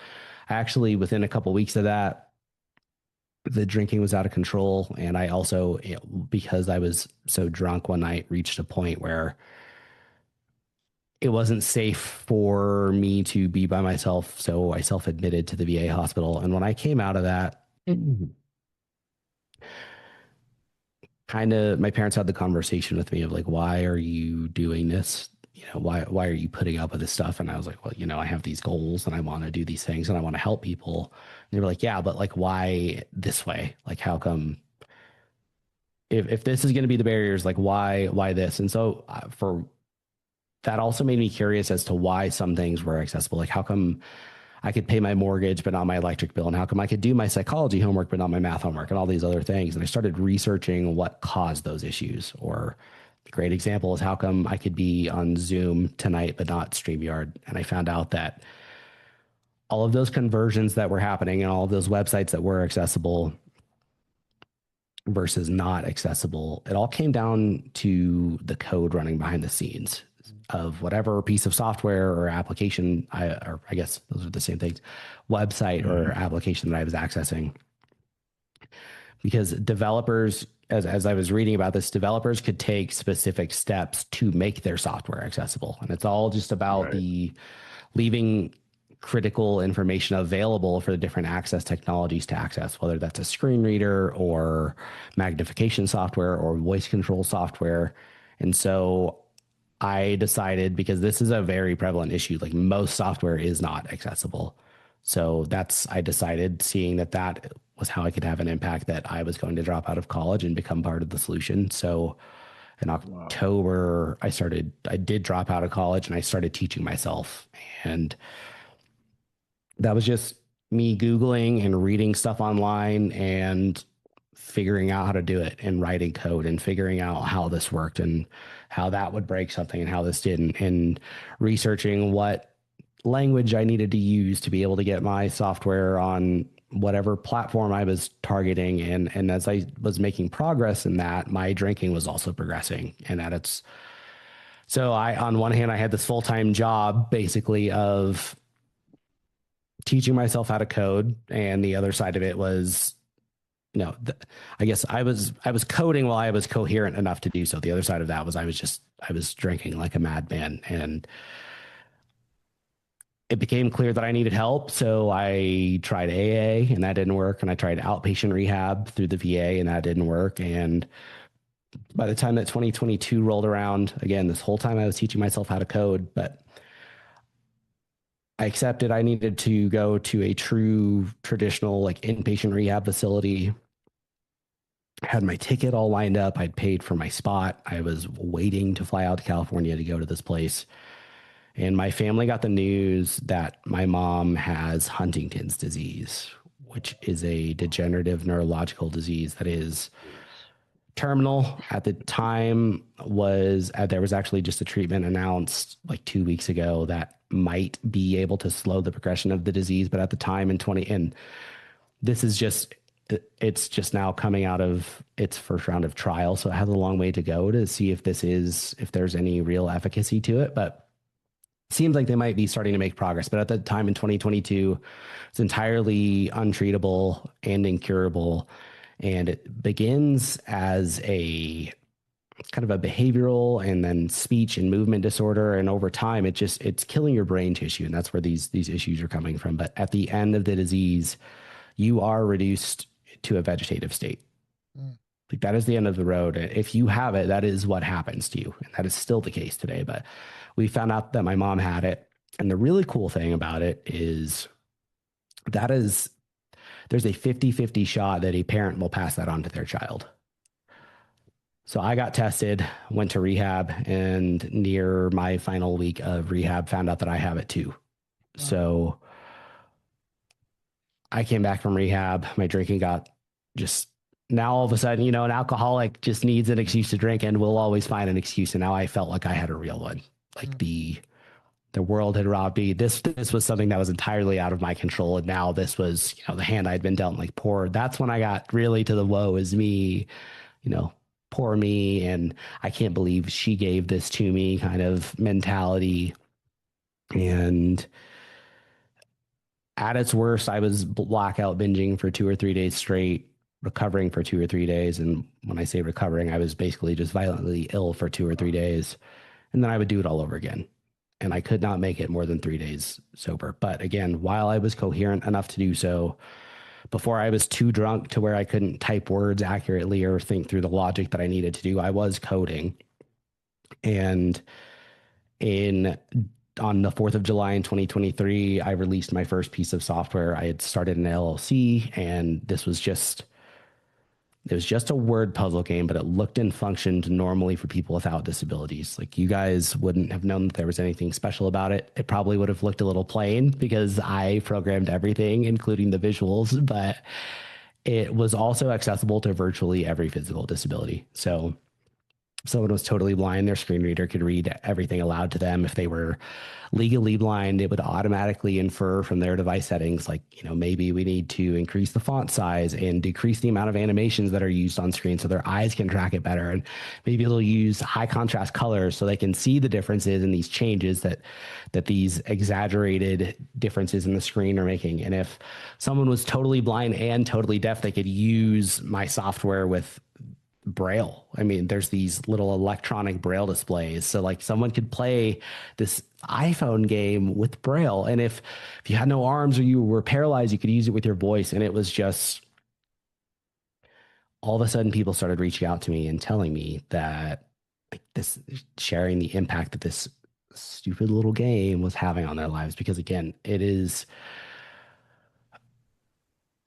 I actually, within a couple of weeks of that, the drinking was out of control. And I also, because I was so drunk one night, reached a point where it wasn't safe for me to be by myself. So I self-admitted to the VA hospital. And when I came out of that, kind of, my parents had the conversation with me of like, why are you doing this? You know, why are you putting up with this stuff? And I was like, well, you know, I have these goals and I want to do these things and I want to help people. And they were like, yeah, but like, why this way? Like, how come, if this is going to be the barriers, like why this? And so for that also made me curious as to why some things were accessible. Like, how come I could pay my mortgage, but not my electric bill? And how come I could do my psychology homework, but not my math homework, and all these other things? And I started researching what caused those issues. Or a great example is, how come I could be on Zoom tonight, but not StreamYard? And I found out that all of those conversions that were happening and all of those websites that were accessible versus not accessible, it all came down to the code running behind the scenes of whatever piece of software or application, or I guess those are the same things, website or application that I was accessing. Because developers as I was reading about this, developers could take specific steps to make their software accessible. And it's all just about the leaving critical information available for the different access technologies to access, whether that's a screen reader or magnification software or voice control software. And so I decided, because this is a very prevalent issue, like most software is not accessible. So I decided, seeing that was how I could have an impact, that I was going to drop out of college and become part of the solution. So in October, I did drop out of college and I started teaching myself. And that was just me Googling and reading stuff online and figuring out how to do it and writing code and figuring out how this worked and how that would break something and how this didn't, and researching what language I needed to use to be able to get my software on whatever platform I was targeting. And as I was making progress in that, my drinking was also progressing. And so on one hand, I had this full-time job basically of teaching myself how to code. And the other side of it was, I guess I was coding while I was coherent enough to do so. The other side of that was I was drinking like a madman, and it became clear that I needed help. So I tried AA and that didn't work. And I tried outpatient rehab through the VA and that didn't work. And by the time that 2022 rolled around, again, this whole time I was teaching myself how to code, but I accepted I needed to go to a true traditional like inpatient rehab facility. I had my ticket all lined up. I'd paid for my spot. I was waiting to fly out to California to go to this place. And my family got the news that my mom has Huntington's disease, which is a degenerative neurological disease that is terminal. At the time there was actually just a treatment announced like 2 weeks ago that might be able to slow the progression of the disease. But at the time and this is it's just now coming out of its first round of trial. So it has a long way to go to see if there's any real efficacy to it. But seems like they might be starting to make progress, but at the time in 2022, it's entirely untreatable and incurable. And it begins as a kind of a behavioral and then speech and movement disorder. And over time, it's killing your brain tissue. And that's where these issues are coming from. But at the end of the disease, you are reduced to a vegetative state. Like that is the end of the road. If you have it, that is what happens to you. And that is still the case today. But we found out that my mom had it. And the really cool thing about it is there's a 50-50 shot that a parent will pass that on to their child. So I got tested, went to rehab, and near my final week of rehab, found out that I have it too. Wow. So I came back from rehab. My drinking got just, now all of a sudden, an alcoholic just needs an excuse to drink and will always find an excuse. And now I felt like I had a real one. Like the world had robbed me. This was something that was entirely out of my control. And now this was, the hand I'd been dealt, like poor. That's when I got really to the woe is me, poor me. And I can't believe she gave this to me kind of mentality. And at its worst, I was blackout binging for 2 or 3 days straight, recovering for 2 or 3 days. And when I say recovering, I was basically just violently ill for 2 or 3 days. And then I would do it all over again. And I could not make it more than 3 days sober. But again, while I was coherent enough to do so, before I was too drunk to where I couldn't type words accurately or think through the logic that I needed to do, I was coding. And on the 4th of July in 2023, I released my first piece of software. I had started an LLC, and it was just a word puzzle game, but it looked and functioned normally for people without disabilities. Like, you guys wouldn't have known that there was anything special about it. It probably would have looked a little plain because I programmed everything, including the visuals, but it was also accessible to virtually every physical disability. So if someone was totally blind, their screen reader could read everything aloud to them. If they were legally blind, it would automatically infer from their device settings, like, maybe we need to increase the font size and decrease the amount of animations that are used on screen so their eyes can track it better. And maybe they'll use high contrast colors so they can see the differences in these changes that these exaggerated differences in the screen are making. And if someone was totally blind and totally deaf, they could use my software with Braille. I mean, there's these little electronic Braille displays. So like someone could play this iPhone game with Braille. And if you had no arms or you were paralyzed, you could use it with your voice. And it was just all of a sudden people started reaching out to me and telling me that like this, sharing the impact that this stupid little game was having on their lives. Because again, it is,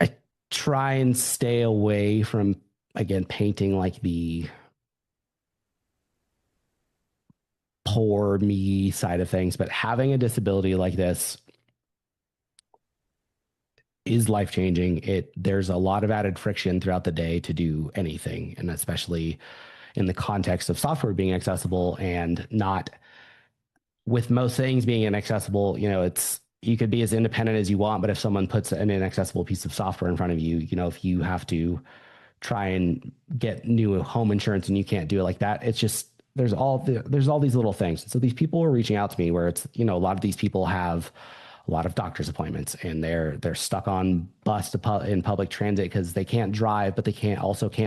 I try and stay away from, again, painting like the poor me side of things, but having a disability like this is life changing. There's a lot of added friction throughout the day to do anything, and especially in the context of software being accessible and not with most things being inaccessible. It's you could be as independent as you want, but if someone puts an inaccessible piece of software in front of you, if you have to try and get new home insurance and you can't do it like that, it's just there's all these little things. So these people are reaching out to me where it's a lot of these people have a lot of doctor's appointments and they're stuck on bus in public transit because they can't drive, but they can't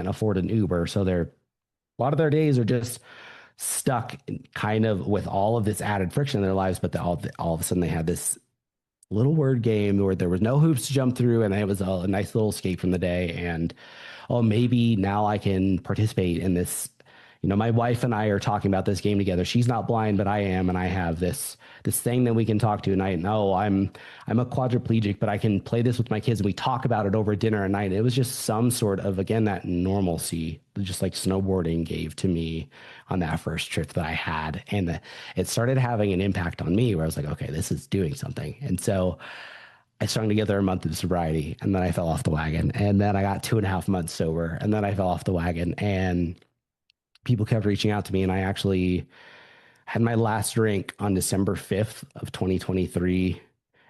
afford an Uber. So a lot of their days are just stuck kind of with all of this added friction in their lives. But all of a sudden they had this little word game where there was no hoops to jump through, and it was a nice little escape from the day. And maybe now I can participate in this. My wife and I are talking about this game together. She's not blind, but I am, and I have this thing that we can talk to. And I know I'm a quadriplegic, but I can play this with my kids, and we talk about it over dinner at night. It was just some sort of, again, that normalcy, just like snowboarding gave to me on that first trip that I had, and it started having an impact on me where I was like, okay, this is doing something. And so I strung together a month of sobriety, and then I fell off the wagon, and then I got 2.5 months sober, and then I fell off the wagon, and people kept reaching out to me. And I actually had my last drink on December 5th of 2023.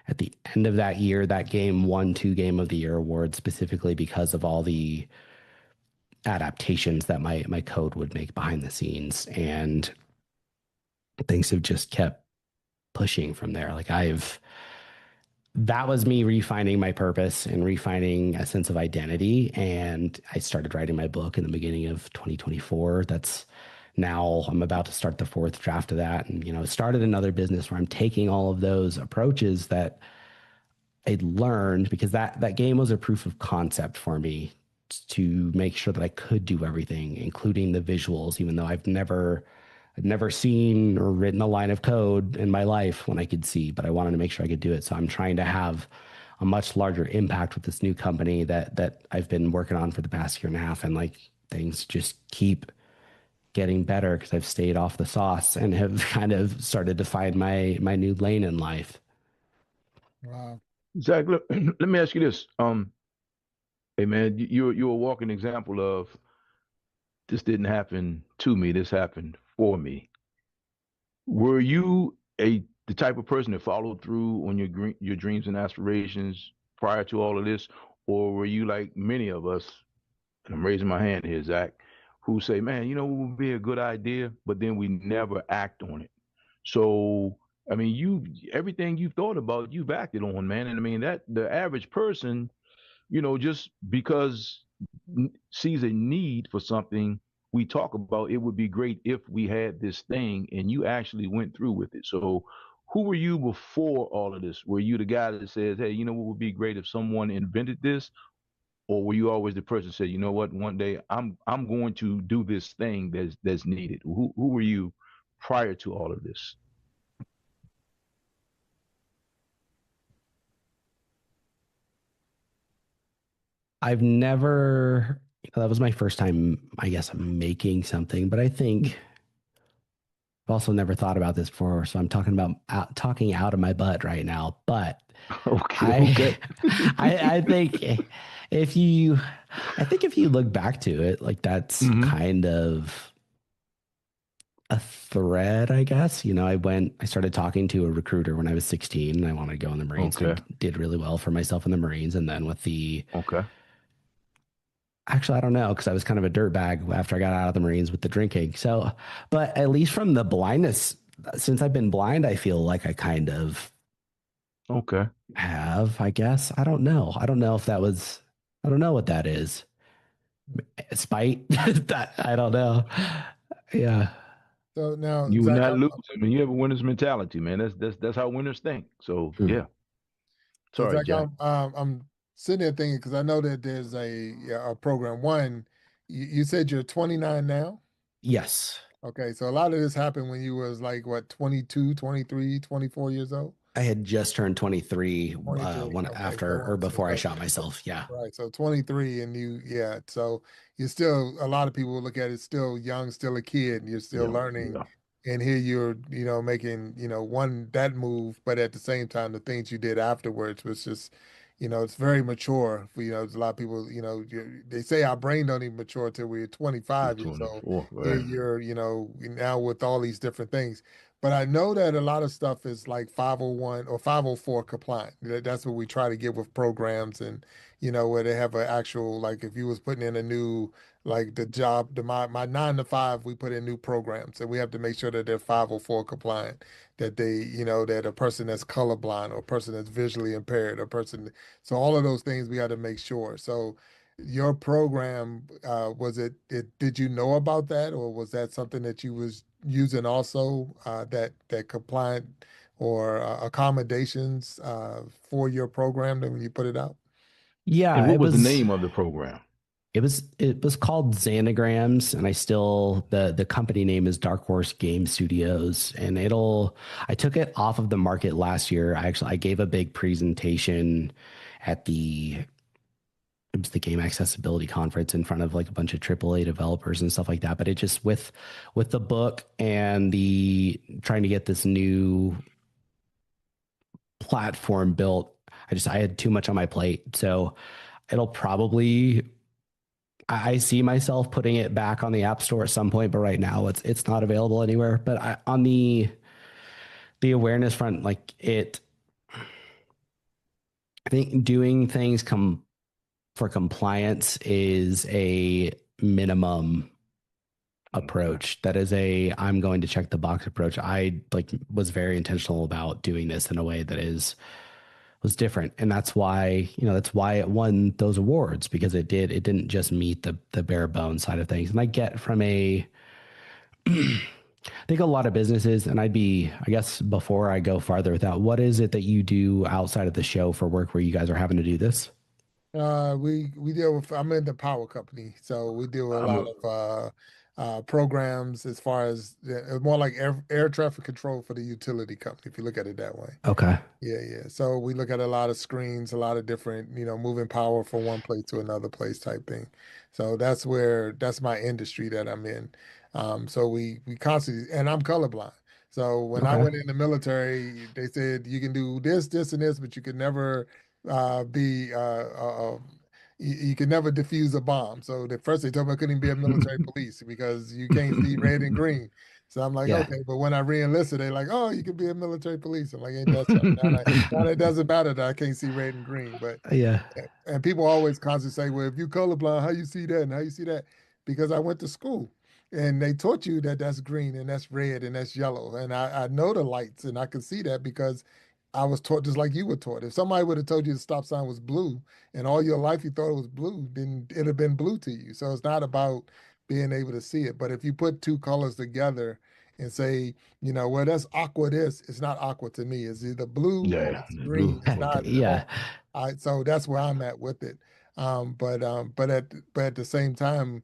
At the end of that year, that game won 2 Game of the Year awards, specifically because of all the adaptations that my code would make behind the scenes. And things have just kept pushing from there. That was me refining my purpose and refining a sense of identity. And I started writing my book in the beginning of 2024. Now I'm about to start the 4th draft of that. And, started another business where I'm taking all of those approaches that I'd learned, because that game was a proof of concept for me to make sure that I could do everything, including the visuals, even though I've never seen or written a line of code in my life when I could see, but I wanted to make sure I could do it. So I'm trying to have a much larger impact with this new company that I've been working on for the past 1.5 years. And things just keep getting better because I've stayed off the sauce and have kind of started to find my new lane in life. Wow. Zach, look, let me ask you this. Hey man, you're a walking example of this didn't happen to me, this happened for me. Were you the type of person that followed through on your dreams and aspirations prior to all of this, or were you like many of us? And I'm raising my hand here, Zach, who say, "Man, what would be a good idea," but then we never act on it. So, I mean, everything you've thought about, you've acted on, man. And I mean that the average person, just because sees a need for something, we talk about it would be great if we had this thing, and you actually went through with it. So who were you before all of this? Were you the guy that says, hey, what would be great if someone invented this? Or were you always the person that said, you know what, one day I'm going to do this thing that's needed? Who were you prior to all of this? I've never, that was my first time, I guess, making something, but I think I've also never thought about this before. So I'm talking out of my butt right now, but Okay. I think if you, look back to it, that's Hmm. kind of a thread, I guess. I started talking to a recruiter when I was 16 and I wanted to go in the Marines. Okay. I did really well for myself in the Marines. And then Okay. actually, I don't know, because I was kind of a dirtbag after I got out of the Marines with the drinking. So, but at least from the blindness, since I've been blind, I feel like I kind of Okay. have, I guess. I don't know. I don't know what that is. Spite. That I don't know. Yeah. So now, You will Zach, not lose. I mean, you have a winner's mentality, man. That's how winners think. So Hmm. yeah. so Sorry, Zach, Jack. I'm sitting there thinking because I know that there's a program. One, you said you're 29 now. Yes. Okay, so a lot of this happened when you was like what, 22, 23, 24 years old? I had just turned 23 23. when Okay, after come or on. before I shot myself. Yeah. Right. So 23 and yeah. So you're still, a lot of people look at it still young, still a kid, and you're still Yeah, learning. yeah. And here you're, making, that move, but at the same time, the things you did afterwards was just, it's very mature. There's a lot of people, they say our brain don't even mature till we're You're 25 years old. 24, Here right? you're, now with all these different things. But I know that a lot of stuff is like 501 or 504 compliant. That's what we try to get with programs and, where they have an actual, like if you was putting in a new, like the job, my 9 to 5, we put in new programs and we have to make sure that they're 504 compliant, that they, that a person that's colorblind or a person that's visually impaired, a person, so all of those things we got to make sure. So your program, did you know about that or was that something that you was using also, that compliant or accommodations for your program when you put it out? And Yeah, what was the name of the program? it was called Xanagrams, and I still the company name is Dark Horse Game Studios, and I took it off of the market last year. I gave a big presentation at it was the Game Accessibility Conference in front of like a bunch of AAA developers and stuff like that. But it just with the book and the trying to get this new platform built, I had too much on my plate. So it'll probably I see myself putting it back on the App Store at some point, but right now it's not available anywhere. But on the awareness front, I think doing things for compliance is a minimum Okay. approach. That is a I'm going to check the box approach. I was very intentional about doing this in a way that was different, and that's why it won those awards, because it didn't just meet the bare bones side of things. And I get from I think a lot of businesses, and I guess before I go farther with that, what is it that you do outside of the show for work where you guys are having to do this? We deal with, I'm in the power company, so we deal with a I'm lot a of programs as far as more like air traffic control for the utility company, if you look at it that way. Okay. Yeah, yeah. So we look at a lot of screens, a lot of different, moving power from one place to another place type thing. So that's my industry that I'm in. So we constantly, and I'm colorblind. So when I Okay. went in the military, they said you can do this, this, and this, but you can never be you can never defuse a bomb. So the first they told me I couldn't be a military police because you can't see red and green. So I'm like, Yeah. okay, but when I re-enlisted, they're like, oh, you can be a military police. I'm like, ain't that something? Now it doesn't matter that I can't see red and green, but Yeah. and people always constantly say, well, if you colorblind, how you see that and how you see that? Because I went to school and they taught you that that's green and that's red and that's yellow. And I know the lights and I can see that because I was taught just like you were taught. If somebody would have told you the stop sign was blue and all your life you thought it was blue, then it'd have been blue to you. So it's not about being able to see it. But if you put two colors together and say, well, that's aqua this, it's not aqua to me. It's either blue or Yeah, it's the blue. green. It's Okay. not Yeah. so that's where I'm at with it. But at the same time,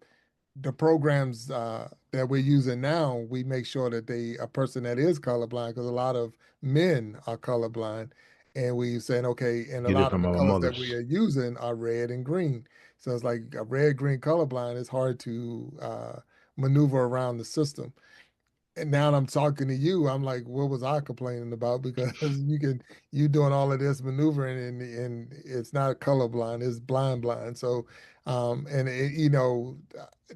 the programs that we're using now, we make sure that a person that is colorblind, because a lot of men are colorblind, and we saying okay, and a Get it lot of from the our colors that we mothers. are using are red and green. So it's like a red green colorblind. It's hard to maneuver around the system. And now I'm talking to you, I'm like, what was I complaining about? Because you doing all of this maneuvering and it's not colorblind, it's blind. So, and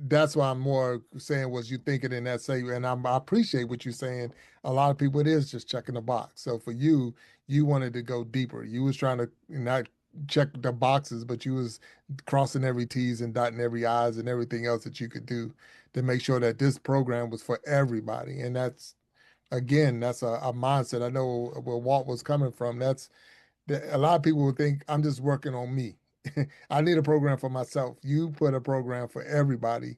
that's why I'm more saying was you thinking in that say, and I appreciate what you're saying. A lot of people it is just checking the box. So for you, you wanted to go deeper. You was trying to not check the boxes, but you was crossing every T's and dotting every I's and everything else that you could do to make sure that this program was for everybody. And that's again, that's a mindset. I know where Walt was coming from. A lot of people would think I'm just working on me. I need a program for myself. You put a program for everybody.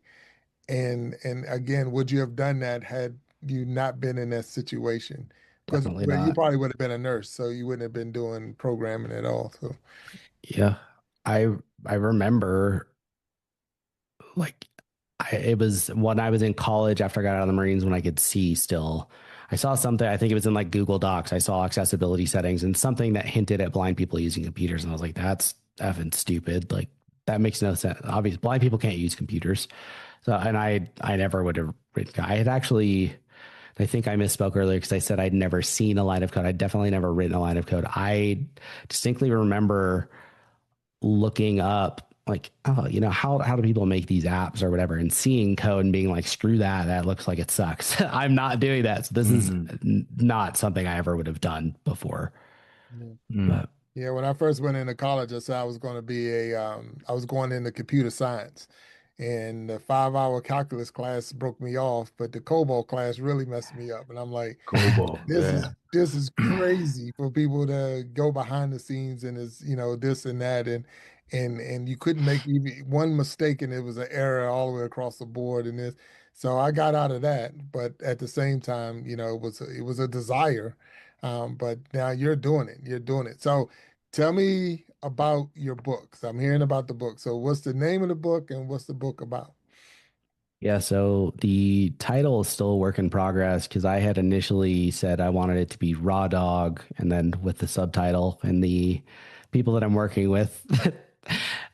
And again, would you have done that had you not been in that situation? Because Definitely well, you not. probably would have been a nurse, so you wouldn't have been doing programming at all. So Yeah. I I remember like it was when I was in college after I got out of the Marines when I could see still. I saw something, I think it was in like Google Docs. I saw accessibility settings and something that hinted at blind people using computers. And I was like, that's effing stupid. Like that makes no sense. Obviously, blind people can't use computers. So, and I never would have written, I had actually, I think I misspoke earlier because I said I'd never seen a line of code. I'd definitely never written a line of code. I distinctly remember looking up like, oh, how do people make these apps or whatever, and seeing code and being like, screw that, that looks like it sucks. I'm not doing that. So this is Mm, not something I ever would have done before. yeah. mm. But Yeah, when I first went into college, I said I was going to be I was going into computer science, and the 5 hour calculus class broke me off, but the COBOL class really messed me up, and I'm like, Kobo, yeah. this is crazy for people to go behind the scenes and is this and that and you couldn't make even one mistake and it was an error all the way across the board and this. So I got out of that, but at the same time, it was a desire. But now you're doing it. You're doing it. So tell me about your books. I'm hearing about the book. So what's the name of the book and what's the book about? yeah, so the title is still a work in progress because I had initially said I wanted it to be Raw Dog, and then with the subtitle, and the people that I'm working with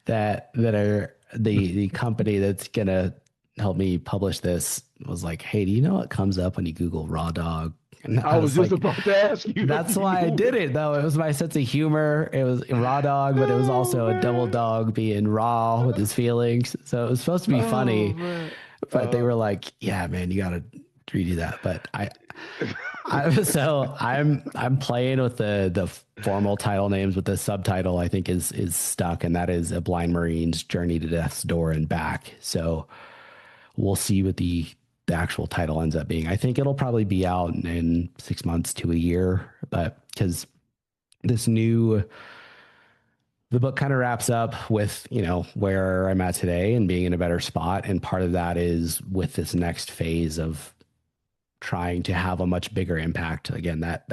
that are the company that's gonna help me publish this was like, hey, do you know what comes up when you Google Raw Dog? And I I was was just like, about to ask you. that's why I did it though. It was my sense of humor. It was Raw Dog, but it was Oh also a double man. dog being raw with his feelings. So it was supposed to be Oh funny, man. but they were like, "Yeah, man, you got to redo that." But I'm playing with the formal title names, but the subtitle I think is stuck, and that is A Blind Marine's Journey to Death's Door and Back. So we'll see what the actual title ends up being. I think it'll probably be out in 6 months to a year, but because this new the book kind of wraps up with where I'm at today and being in a better spot, and part of that is with this next phase of trying to have a much bigger impact. Again, that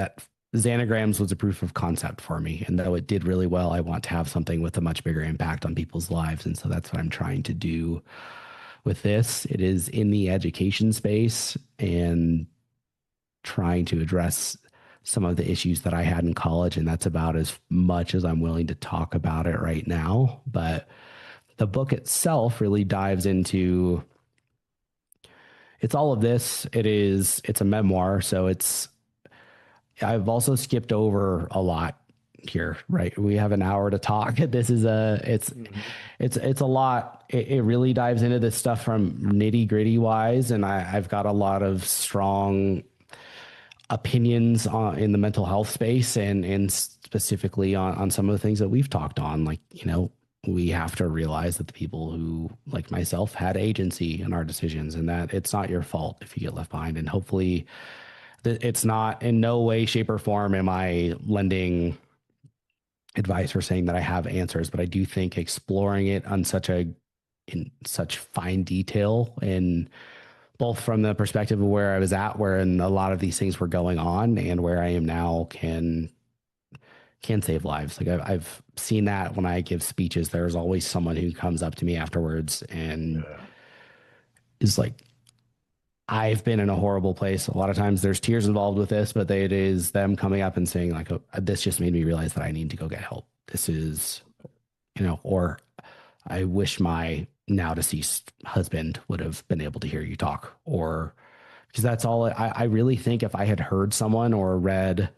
Xanagrams was a proof of concept for me, and though it did really well, I want to have something with a much bigger impact on people's lives, and so that's what I'm trying to do with this. It is in the education space and trying to address some of the issues that I had in college, and that's about as much as I'm willing to talk about it right now. But the book itself really dives into it's all of this. It's a memoir, so I've also skipped over a lot here, right? We have an hour to talk. This is Mhm. it's a lot. It really dives into this stuff from nitty gritty wise, and I've got a lot of strong opinions in the mental health space, and specifically on some of the things that we've talked on. Like, we have to realize that the people who, like myself, had agency in our decisions, and that it's not your fault if you get left behind. And hopefully, it's not in no way, shape, or form am I lending advice or saying that I have answers, but I do think exploring it on in such fine detail, and both from the perspective of where I was at, where a lot of these things were going on, and where I am now can save lives. Like I've seen that when I give speeches, there's always someone who comes up to me afterwards and Yeah. is like, I've been in a horrible place. A lot of times there's tears involved with this, but it is them coming up and saying like, oh, this just made me realize that I need to go get help. This is, or I wish my now deceased husband would have been able to hear you talk, or because that's all I really think if I had heard someone or read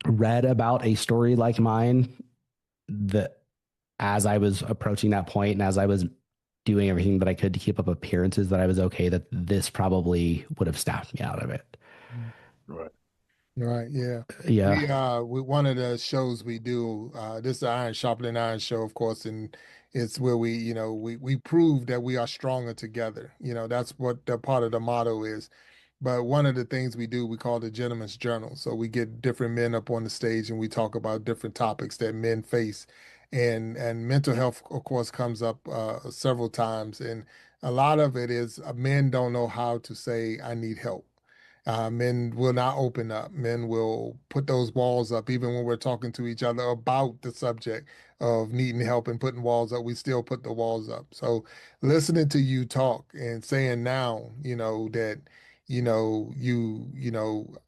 about a story like mine, that as I was approaching that point and as I was doing everything that I could to keep up appearances that I was okay, that this probably would have snapped me out of it. Right. Right, yeah. Yeah. We one of the shows we do, this is the Iron Sharpening Iron show, of course, and it's where we prove that we are stronger together. That's what the part of the motto is. But one of the things we do, we call the Gentleman's Journal. So we get different men up on the stage and we talk about different topics that men face. and mental health, of course, comes up several times, and a lot of it is men don't know how to say I need help. Men will not open up. Men will put those walls up, even when we're talking to each other about the subject of needing help and putting walls up. We still put the walls up. So listening to you talk and saying now, that you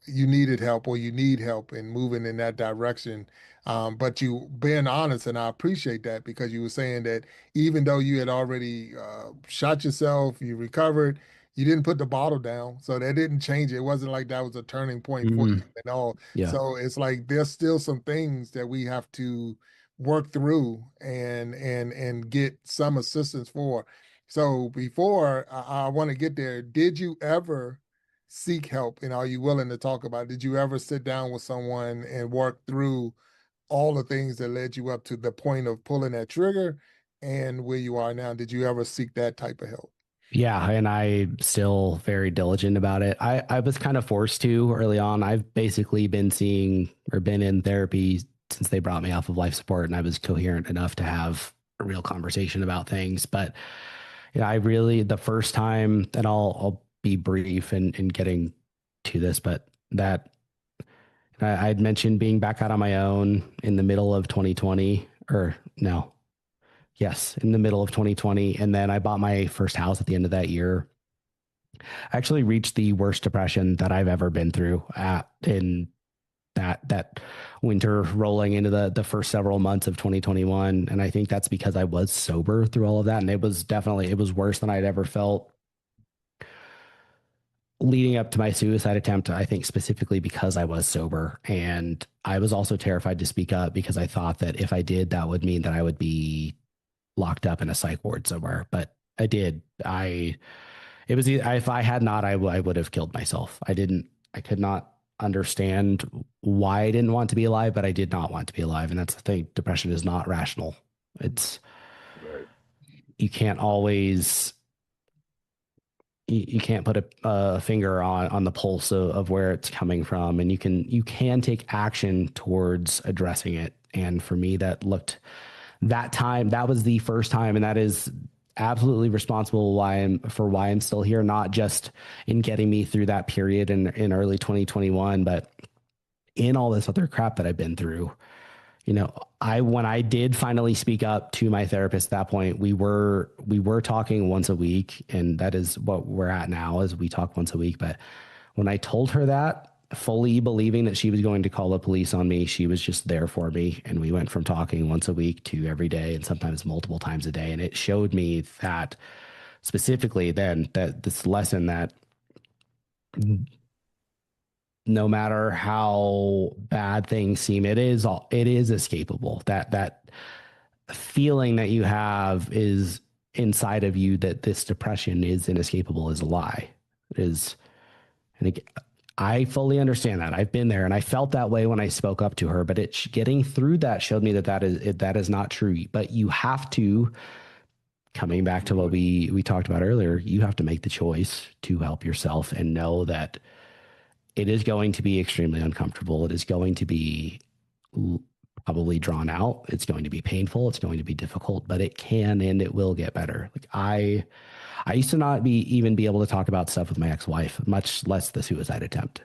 needed help or you need help and moving in that direction. But you being honest, and I appreciate that because you were saying that even though you had already shot yourself, you recovered, you didn't put the bottle down. So that didn't change it. It wasn't like that was a turning point for you at all. Yeah. So it's like there's still some things that we have to work through and get some assistance for. So before I want to get there, did you ever seek help? And are you willing to talk about it? Did you ever sit down with someone and work through all the things that led you up to the point of pulling that trigger and where you are now? Did you ever seek that type of help? Yeah, and I'm still very diligent about it. I was kind of forced to early on. I've basically been seeing or been in therapy since they brought me off of life support, and I was coherent enough to have a real conversation about things. But I really, the first time, and I'll be brief in getting to this, but that I'd mentioned being back out on my own in the middle of 2020, or no, yes, in the middle of 2020. And then I bought my first house at the end of that year. I actually reached the worst depression that I've ever been through in that winter rolling into the first several months of 2021. And I think that's because I was sober through all of that. And it was worse than I'd ever felt leading up to my suicide attempt. I think specifically because I was sober, and I was also terrified to speak up because I thought that if I did, that would mean that I would be locked up in a psych ward somewhere. But I did. If I had not, I would have killed myself. I could not understand why I didn't want to be alive, but I did not want to be alive. And that's the thing. Depression is not rational. It's, Right. you can't always, you can't put a finger on the pulse of where it's coming from. And you can take action towards addressing it. And for me, that was the first time, and that is absolutely responsible for why I'm still here, not just in getting me through that period in early 2021, but in all this other crap that I've been through. When I did finally speak up to my therapist at that point, we were talking once a week, and that is what we're at now, is we talk once a week. But when I told her that, fully believing that she was going to call the police on me, she was just there for me. And we went from talking once a week to every day, and sometimes multiple times a day. And it showed me that specifically then, that this lesson that no matter how bad things seem, it is escapable. That feeling that you have is inside of you, that this depression is inescapable, is a lie. It is. And I fully understand that. I've been there, and I felt that way when I spoke up to her, but getting through that showed me that is not true. But you have to, coming back to what we talked about earlier, you have to make the choice to help yourself and know that it is going to be extremely uncomfortable. It is going to be probably drawn out. It's going to be painful. It's going to be difficult, but it can and it will get better. Like I used to not even be able to talk about stuff with my ex-wife, much less the suicide attempt.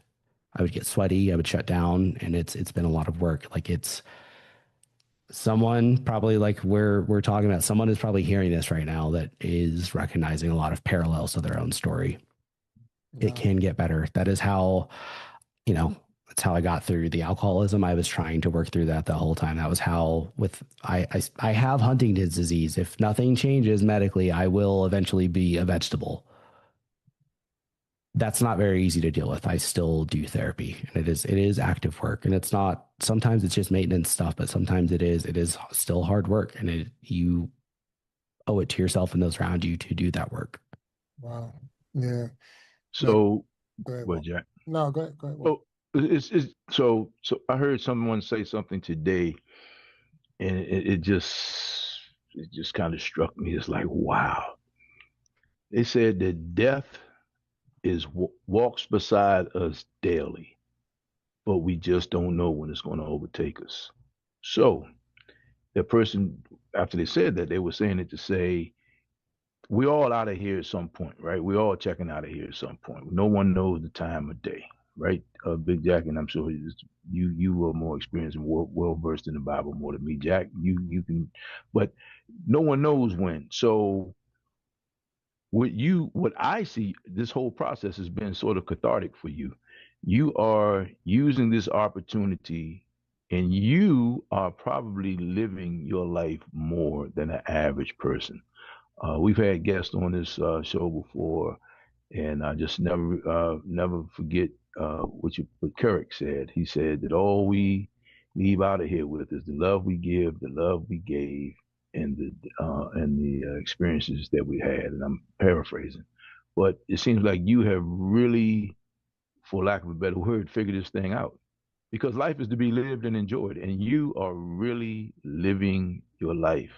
I would get sweaty, I would shut down, and it's been a lot of work. Like, it's someone probably, like we're talking about, someone is probably hearing this right now that is recognizing a lot of parallels to their own story. Yeah. It can get better. That is how, that's how I got through the alcoholism. I was trying to work through that the whole time. That was how I have Huntington's disease. If nothing changes medically, I will eventually be a vegetable. That's not very easy to deal with. I still do therapy, and it is active work, and it's not, sometimes it's just maintenance stuff, but sometimes it is still hard work, and you owe it to yourself and those around you to do that work. Wow. Yeah. So, Go ahead, what, Walt. Jack? No, go ahead. Oh, so I heard someone say something today, and it just kind of struck me. It's like, wow. They said that death walks beside us daily, but we just don't know when it's going to overtake us. So the person, after they said that, they were saying it to say, we all out of here at some point, right? We all checking out of here at some point. No one knows the time of day, right? Big Jack, and I'm sure you were more experienced and well versed in the Bible more than me, Jack. You can, but no one knows when. So what I see, this whole process has been sort of cathartic for you. You are using this opportunity, and you are probably living your life more than an average person. We've had guests on this show before, and I just never forget what Kirk said. He said that all we leave out of here with is the love we give, the love we gave, and the experiences that we had. And I'm paraphrasing, but it seems like you have really, for lack of a better word, figured this thing out. Because life is to be lived and enjoyed, and you are really living your life.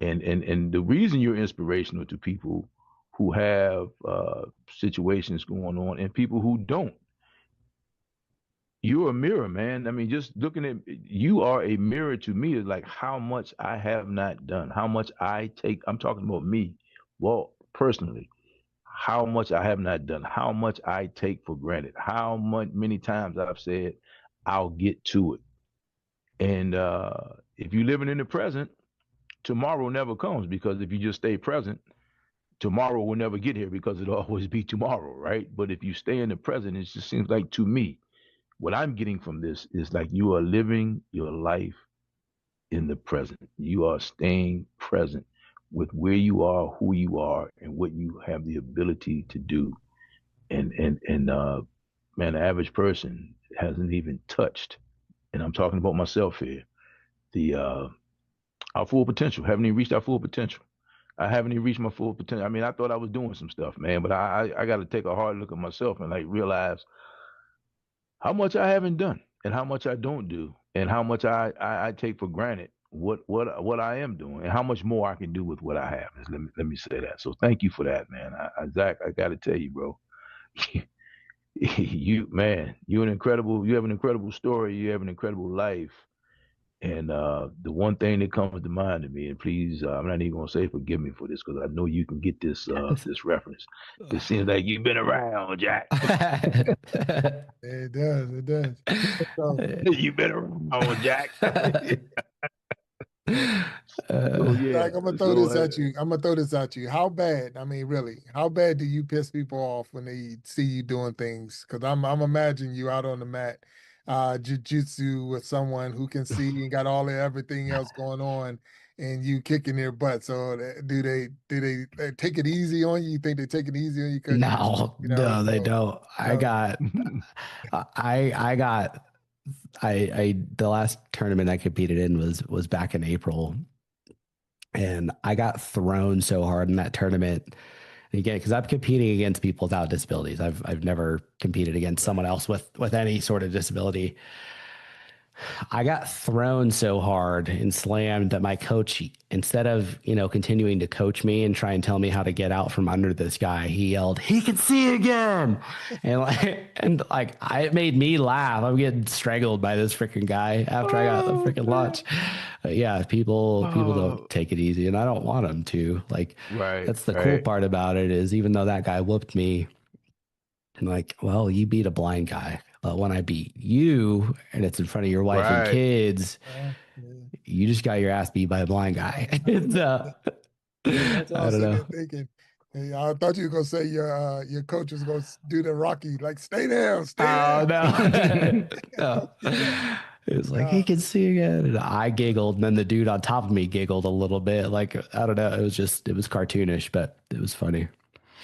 And the reason you're inspirational to people who have situations going on and people who don't, you're a mirror, man. I mean, just looking at you are a mirror to me, is like how much I have not done, how much I take. I'm talking about me, well, personally, how much I have not done, how much I take for granted, how much many times I've said I'll get to it. And if you're living in the present, tomorrow never comes, because if you just stay present, tomorrow will never get here because it'll always be tomorrow, right? But if you stay in the present, it just seems like, to me, what I'm getting from this is like you are living your life in the present. You are staying present with where you are, who you are, and what you have the ability to do. And man, the average person hasn't even touched, and I'm talking about myself here, the our full potential. Haven't even reached our full potential. I haven't even reached my full potential. I mean, I thought I was doing some stuff, man, but I got to take a hard look at myself and like realize how much I haven't done and how much I don't do and how much I take for granted what I am doing and how much more I can do with what I have. Let me say that. So thank you for that, man. Zach, I got to tell you, bro, you have an incredible story. You have an incredible life. And the one thing that comes to mind to me, and please, I'm not even gonna say forgive me for this because I know you can get this reference. It seems like you've been around, Jack. It does. It does. So, You've been around, Jack. So yeah, Zach, I'm gonna throw so this at you. I'm gonna throw this at you. How bad? I mean, really, how bad do you piss people off when they see you doing things? Because I'm imagining you out on the mat, jujitsu with someone who can see and got all of everything else going on, and you kicking their butt. So do they take it easy on you? You think they take it easy on you because No, no, they no, don't. no. I got, the last tournament I competed in was back in April, and I got thrown so hard in that tournament. And again, because I'm competing against people without disabilities. I've never competed against someone else with any sort of disability. I got thrown so hard and slammed that my coach, instead of, continuing to coach me and try and tell me how to get out from under this guy, he yelled, "He can see again." It made me laugh. I'm getting strangled by this freaking guy after I got the freaking launch. Yeah, people don't take it easy, and I don't want them to. right, That's the cool right, part about it, is even though that guy whooped me, I'm like, well, you beat a blind guy. But when I beat you and it's in front of your wife and right. kids, Yeah. you just got your ass beat by a blind guy. That's what I I was don't sitting know. there thinking. Hey, I thought you were gonna say your coach was gonna do the Rocky, like stay down, stay Oh down. no. No. It was like, he Nah, can see again. And I giggled, and then the dude on top of me giggled a little bit. Like, I don't know. It was cartoonish, but it was funny.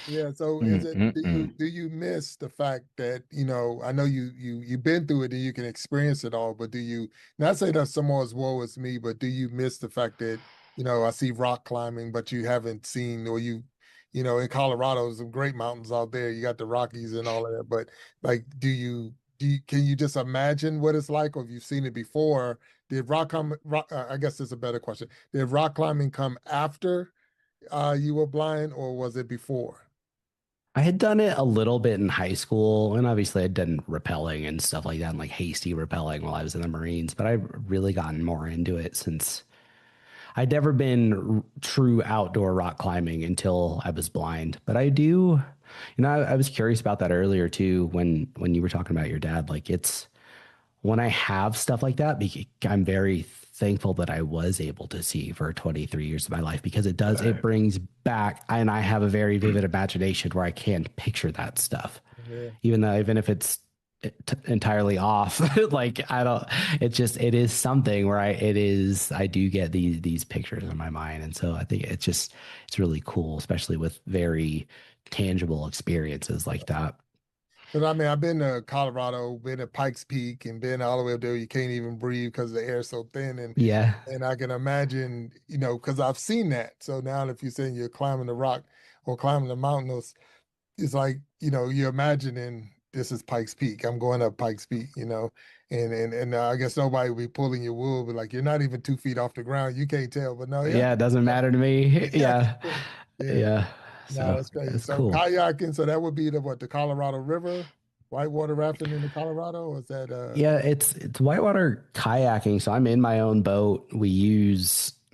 yeah. So is it? Do you Mm-mm-mm. do you miss the fact that I know you've been through it and you can experience it all, but do you not say that someone's woe is me, but do you miss the fact that I see rock climbing, but you haven't seen or in Colorado, there's some great mountains out there. You got the Rockies and all of that, but like, can you just imagine what it's like, or if you've seen it before? Did I guess it's a better question. Did rock climbing come after you were blind, or was it before? I had done it a little bit in high school, and obviously I'd done rappelling and stuff like that, and like hasty rappelling while I was in the Marines, but I've really gotten more into it since I'd never been true outdoor rock climbing until I was blind, but I do, I was curious about that earlier too, when you were talking about your dad. Like it's when I have stuff like that, I'm very thankful that I was able to see for 23 years of my life because it Right. brings back, and I have a very vivid imagination where I can picture that stuff, Yeah. even if it's entirely off. Like I don't, it is something where I do get these pictures in my mind. And so I think it's really cool, especially with very tangible experiences like that. Because I mean, I've been to Colorado, been to Pikes Peak, and been all the way up there. You can't even breathe because the air's so thin, Yeah. and I can imagine, because I've seen that. So now, if you're saying you're climbing the rock or climbing the mountain, it's like you're imagining this is Pikes Peak. I'm going up Pikes Peak, and I guess nobody will be pulling your wool, but like you're not even 2 feet off the ground. You can't tell, but no, yeah, Yeah. It doesn't matter to me. yeah, Yeah. yeah. Yeah. No, So that's crazy. it's So cool. kayaking, so that would be the Colorado River, whitewater rafting in the Colorado, or is that Yeah, it's whitewater kayaking. So I'm in my own boat.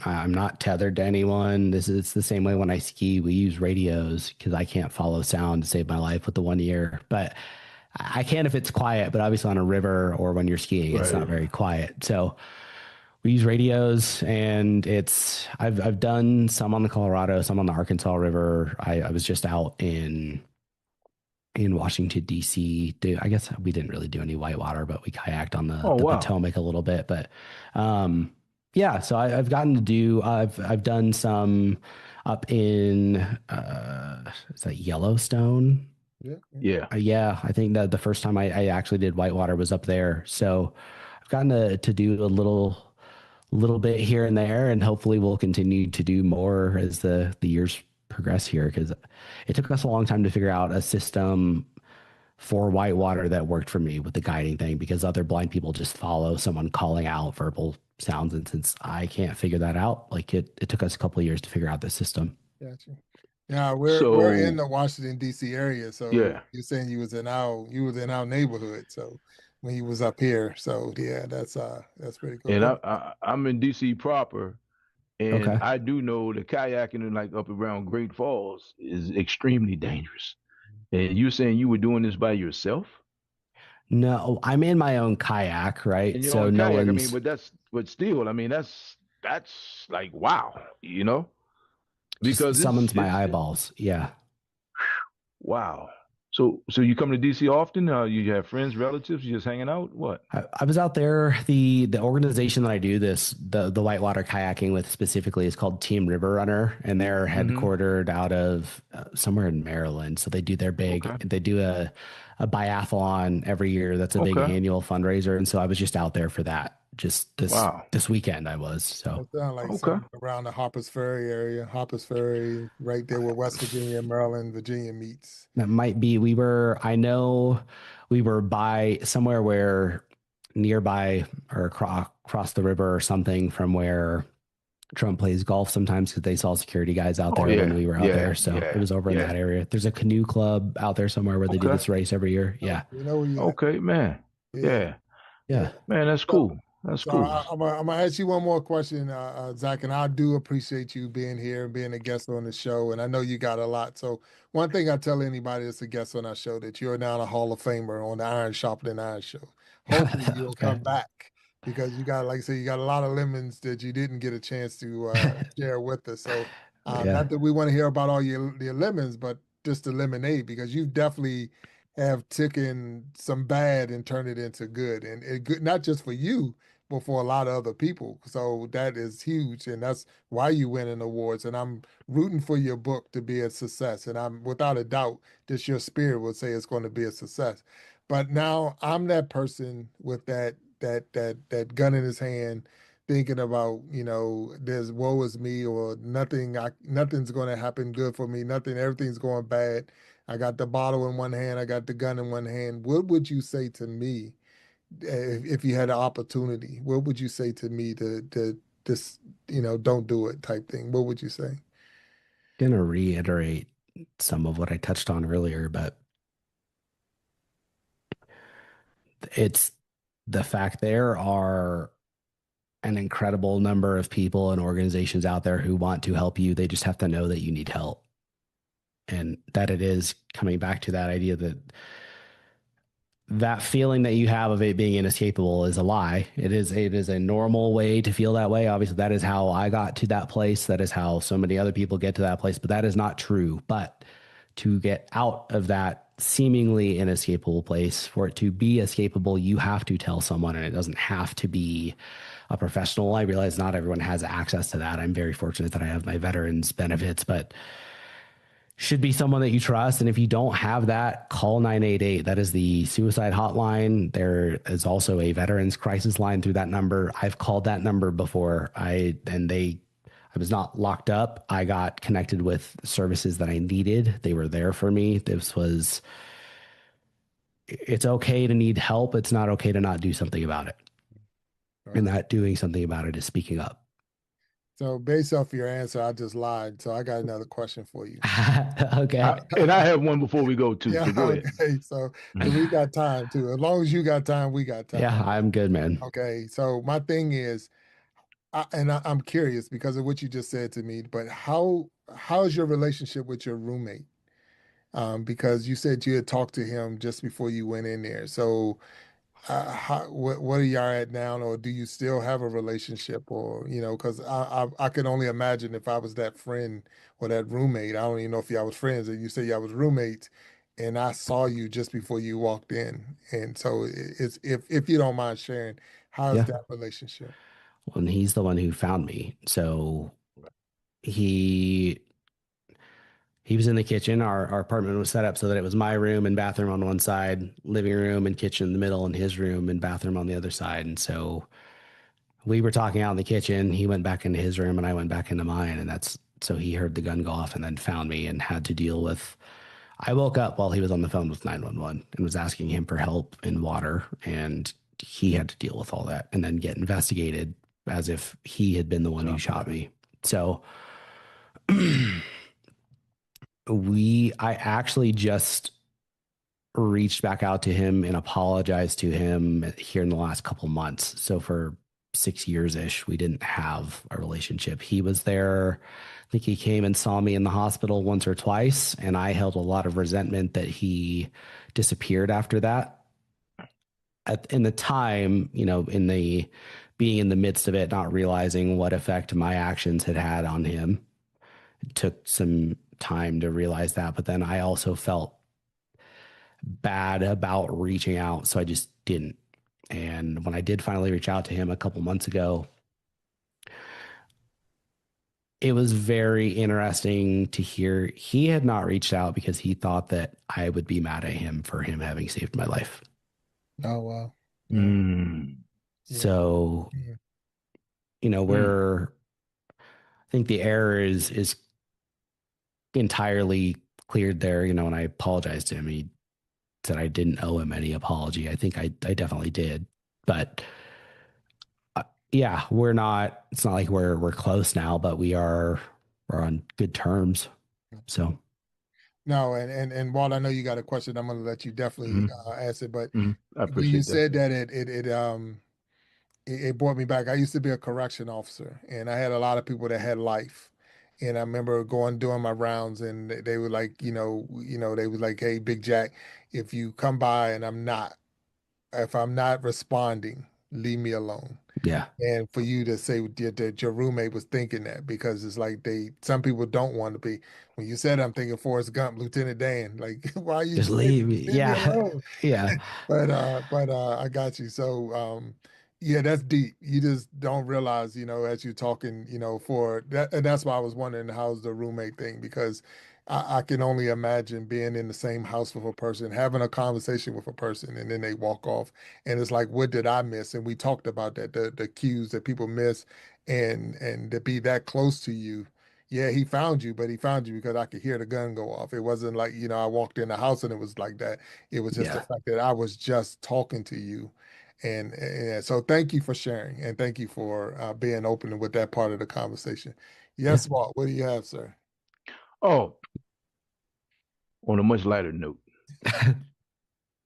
I'm not tethered to anyone. It's the same way when I ski. We use radios because I can't follow sound to save my life with the one ear. But I can if it's quiet. But obviously on a river or when you're skiing, it's not Right. very quiet. So we use radios, and I've done some on the Colorado, some on the Arkansas River. I was just out in Washington D.C. I guess we didn't really do any whitewater, but we kayaked on Oh the wow. Potomac a little bit. But yeah, so I've gotten to do. I've done some up in is that Yellowstone? yeah, yeah. Yeah. Yeah, I think that the first time I actually did whitewater was up there. So I've gotten to do a little bit here and there, and hopefully we'll continue to do more as the years progress here because it took us a long time to figure out a system for whitewater that worked for me with the guiding thing because other blind people just follow someone calling out verbal sounds, and since I can't figure that out, like it took us a couple of years to figure out the system. Gotcha. Yeah, we're in So the Washington D.C. area, so yeah. you're saying you was in our neighborhood, so when you was up here, so yeah, that's pretty cool. And And I'm in DC proper, and Okay. I do know the kayaking in like up around Great Falls is extremely dangerous. And you saying you were doing this by yourself No, I'm in my own kayak, right? in your So own no kayak? I mean, one's but still, I mean, that's like wow, just because summons my it's eyeballs. Yeah. wow. So you come to DC often? You have friends, relatives, you just hanging out? What? I was out there. The organization that I do the whitewater kayaking with specifically is called Team River Runner, and they're Mm-hmm. headquartered out of somewhere in Maryland. So Okay. they do a biathlon every year. That's a big Okay. annual fundraiser, and so I was just out there for that. Just Wow. this weekend I was. So that sounds like Okay. something around the Harpers Ferry area. Harpers Ferry, right there where West Virginia, Maryland, Virginia meets. that might be I know we were by somewhere where nearby or across the river or something from where Trump plays golf sometimes because they saw security guys out Oh there when yeah. we were out there. Yeah. So it Yeah. was over in Yeah. that area. There's a canoe club out there somewhere where they do Okay. this race every year. Oh, Yeah. you know where you at? Okay, man. Yeah, Yeah. yeah. Yeah. Man, that's So, cool. That's So cool. I'm gonna ask you one more question, Zach, and I do appreciate you being here and being a guest on the show. And I know you got a lot. So one thing I tell anybody that's a guest on our show that you're now a Hall of Famer on the Iron Sharpening Iron show. Hopefully you'll Okay. come back because you got, like I said, you got a lot of lemons that you didn't get a chance to share with us. So Yeah. not that we want to hear about all your lemons, but just the lemonade because you definitely have taken some bad and turned it into good, and it good not just for you but for a lot of other people. So that is huge, and that's why you winning awards. And I'm rooting for your book to be a success. And I'm without a doubt that your spirit will say it's going to be a success. But now I'm that person with that gun in his hand, thinking about there's woe is me or nothing's going to happen good for me. Nothing, everything's going bad. I got the bottle in one hand, I got the gun in one hand. What would you say to me? If you had an opportunity, what would you say to me to this, don't do it type thing? What would you say? Gonna reiterate some of what I touched on earlier, but it's the fact there are an incredible number of people and organizations out there who want to help you. They just have to know that you need help. And that it is coming back to that idea that that feeling that you have of it being inescapable is a lie. It is a normal way to feel that way. Obviously, that is how I got to that place. That is how so many other people get to that place, but that is not true. But to get out of that seemingly inescapable place, for it to be escapable, you have to tell someone, and it doesn't have to be a professional. I realize not everyone has access to that. I'm very fortunate that I have my veterans benefits, but should be someone that you trust. And if you don't have that, call 988. That is the suicide hotline. There is also a veterans crisis line through that number. I've called that number before. I was not locked up. I got connected with services that I needed. They were there for me. It's okay to need help. It's not okay to not do something about it. Right. And that doing something about it is speaking up. So based off your answer, I just lied. So I got another question for you. Okay. And I have one before we go too. Yeah, So go ahead. okay. So we got time too. As long as you got time, we got time. Yeah, I'm good, man. Okay. So my thing is, I'm curious because of what you just said to me, but how's your relationship with your roommate? Because you said you had talked to him just before you went in there. So what are y'all at now, or do you still have a relationship, or because I can only imagine if I was that friend or that roommate. I don't even know if y'all was friends, and you say y'all was roommates, and I saw you just before you walked in, and so it's if you don't mind sharing, how's Yeah. that relationship? Well, and he's the one who found me. So he was in the kitchen. Our apartment was set up so that it was my room and bathroom on one side, living room and kitchen in the middle, and his room and bathroom on the other side. And so we were talking out in the kitchen. He went back into his room and I went back into mine. And so he heard the gun go off and then found me and had to deal with. I woke up while he was on the phone with 911 and was asking him for help in water. And he had to deal with all that and then get investigated as if he had been the one who shot me. So I actually just reached back out to him and apologized to him here in the last couple months. So for 6 years ish, we didn't have a relationship. He was there. I think he came and saw me in the hospital once or twice, and I held a lot of resentment that he disappeared after that. In the time, being in the midst of it, not realizing what effect my actions had on him, it took some time to realize that. But then I also felt bad about reaching out, so I just didn't. And when I did finally reach out to him a couple months ago, it was very interesting to hear he had not reached out because he thought that I would be mad at him for him having saved my life. Oh wow. So, I think the error is entirely cleared there, and I apologized to him. He said I didn't owe him any apology. I think I definitely did, but yeah, it's not like we're close now, but we're on good terms. So No, and Walt, I know you got a question. I'm going to let you definitely ask it, but I when appreciate you that. said that, it brought me back. I used to be a correction officer, and I had a lot of people that had life. And I remember doing my rounds, and they were like, they was like, "Hey, Big Jack, if you come by and if I'm not responding, leave me alone." yeah, And for you to say that your roommate was thinking that, because it's like some people don't want to be. When you said, I'm thinking Forrest Gump, Lieutenant Dan, like, why are you just leave me. leave me Yeah, alone? yeah, But I got you. So yeah, that's deep. You just don't realize, as you're talking, for that, and that's why I was wondering how's the roommate thing, because I can only imagine being in the same house with a person, having a conversation with a person, and then they walk off, and it's like, what did I miss? And we talked about that, the cues that people miss, and to be that close to you. Yeah, he found you, but he found you because I could hear the gun go off. It wasn't like, I walked in the house and it was like that. It was just the yeah. fact that I was just talking to you. And so thank you for sharing, and thank you for being open with that part of the conversation. Yes, Walt, what do you have, sir? Oh, on a much lighter note,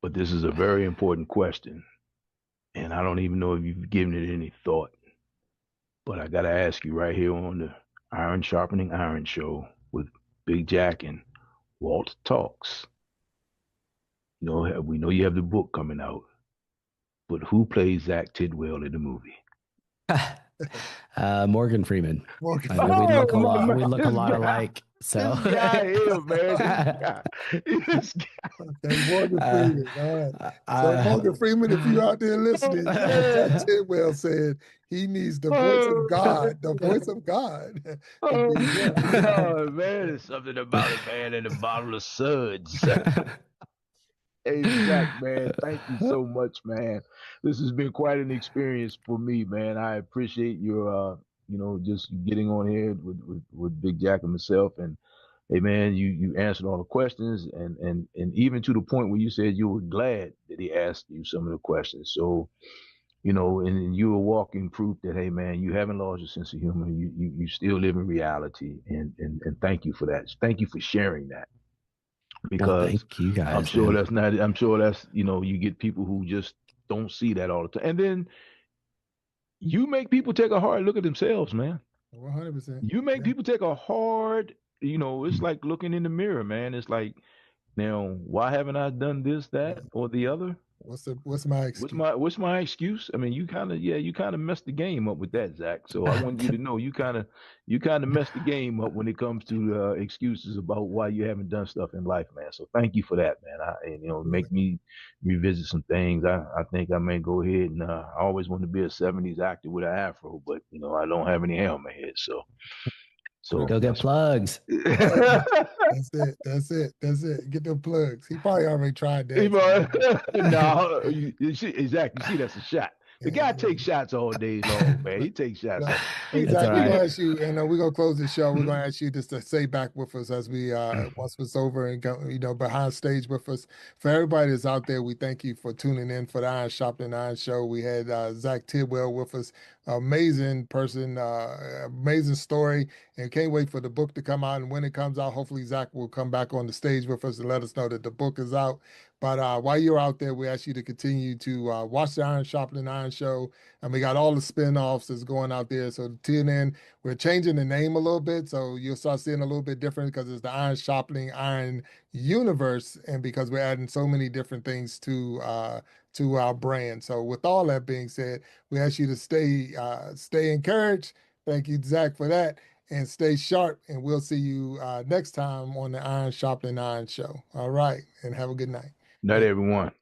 but this is a very important question, and I don't even know if you've given it any thought. But I gotta ask you right here on the Iron Sharpening Iron show with Big Jack and Walt Talks. You know, we know you have the book coming out, but who plays Zach Tidwell in the movie? Morgan Freeman. Morgan I mean, we Freeman. look a lot. man, We look a this lot guy, alike. So this guy here, man, this guy. Okay, Morgan Freeman. All right. So uh, Morgan Freeman, if you out there listening, Zach Tidwell said he needs the voice of God, the voice of God to be him. Oh man, there's something about a man in a bottle of suds. Hey Zach, man, thank you so much, man. This has been quite an experience for me, man. I appreciate your, just getting on here with Big Jack and myself. And hey, man, you answered all the questions, and even to the point where you said you were glad that he asked you some of the questions. So, and you were walking proof that hey, man, you haven't lost your sense of humor. You still live in reality, and thank you for that. Thank you for sharing that well, because thank you I'm guys, sure man. that's not. I'm sure that's you get people who just don't see that all the time, and then you make people take a hard look at themselves, man. 100%. You make Yeah. people take a hard. It's like looking in the mirror, man. It's like now, why haven't I done this, Yeah. that, or the other? What's my excuse? What's my excuse? I mean, you kind of messed the game up with that, Zach. So I want you to know you kind of messed the game up when it comes to excuses about why you haven't done stuff in life, man. So thank you for that, man. Really. Make me revisit some things. I think I may go ahead and I always wanted to be a '70s actor with an afro, but I don't have any hair on my head, Put it so Go get that's. plugs. That's it. That's it. That's it. Get them plugs. He probably already tried Hey, that. bro. No, you see, exactly. You see, that's a shot. The Yeah, guy yeah. takes shots all day long, man. He takes shots. Look, hey It's Zach, all we're right. gonna ask you, and we're gonna close the show. We're gonna ask you just to stay back with us as we once it's over and go, behind stage with us. For everybody that's out there, we thank you for tuning in for the Iron Shopping Iron Show. We had Zach Tidwell with us, amazing person, amazing story, and can't wait for the book to come out. And when it comes out, hopefully Zach will come back on the stage with us and let us know that the book is out. But while you're out there, we ask you to continue to watch the Iron Shopping Iron Show, and we got all the spin-offs that's going out there. So tune in. We're changing the name a little bit, so you'll start seeing a little bit different because it's the Iron Shopping Iron Universe, and because we're adding so many different things to our brand. So with all that being said, we ask you to stay encouraged. Thank you, Zach, for that. And stay sharp, and we'll see you next time on the Iron Shopping Iron Show. All right, and have a good night. Not Thank everyone.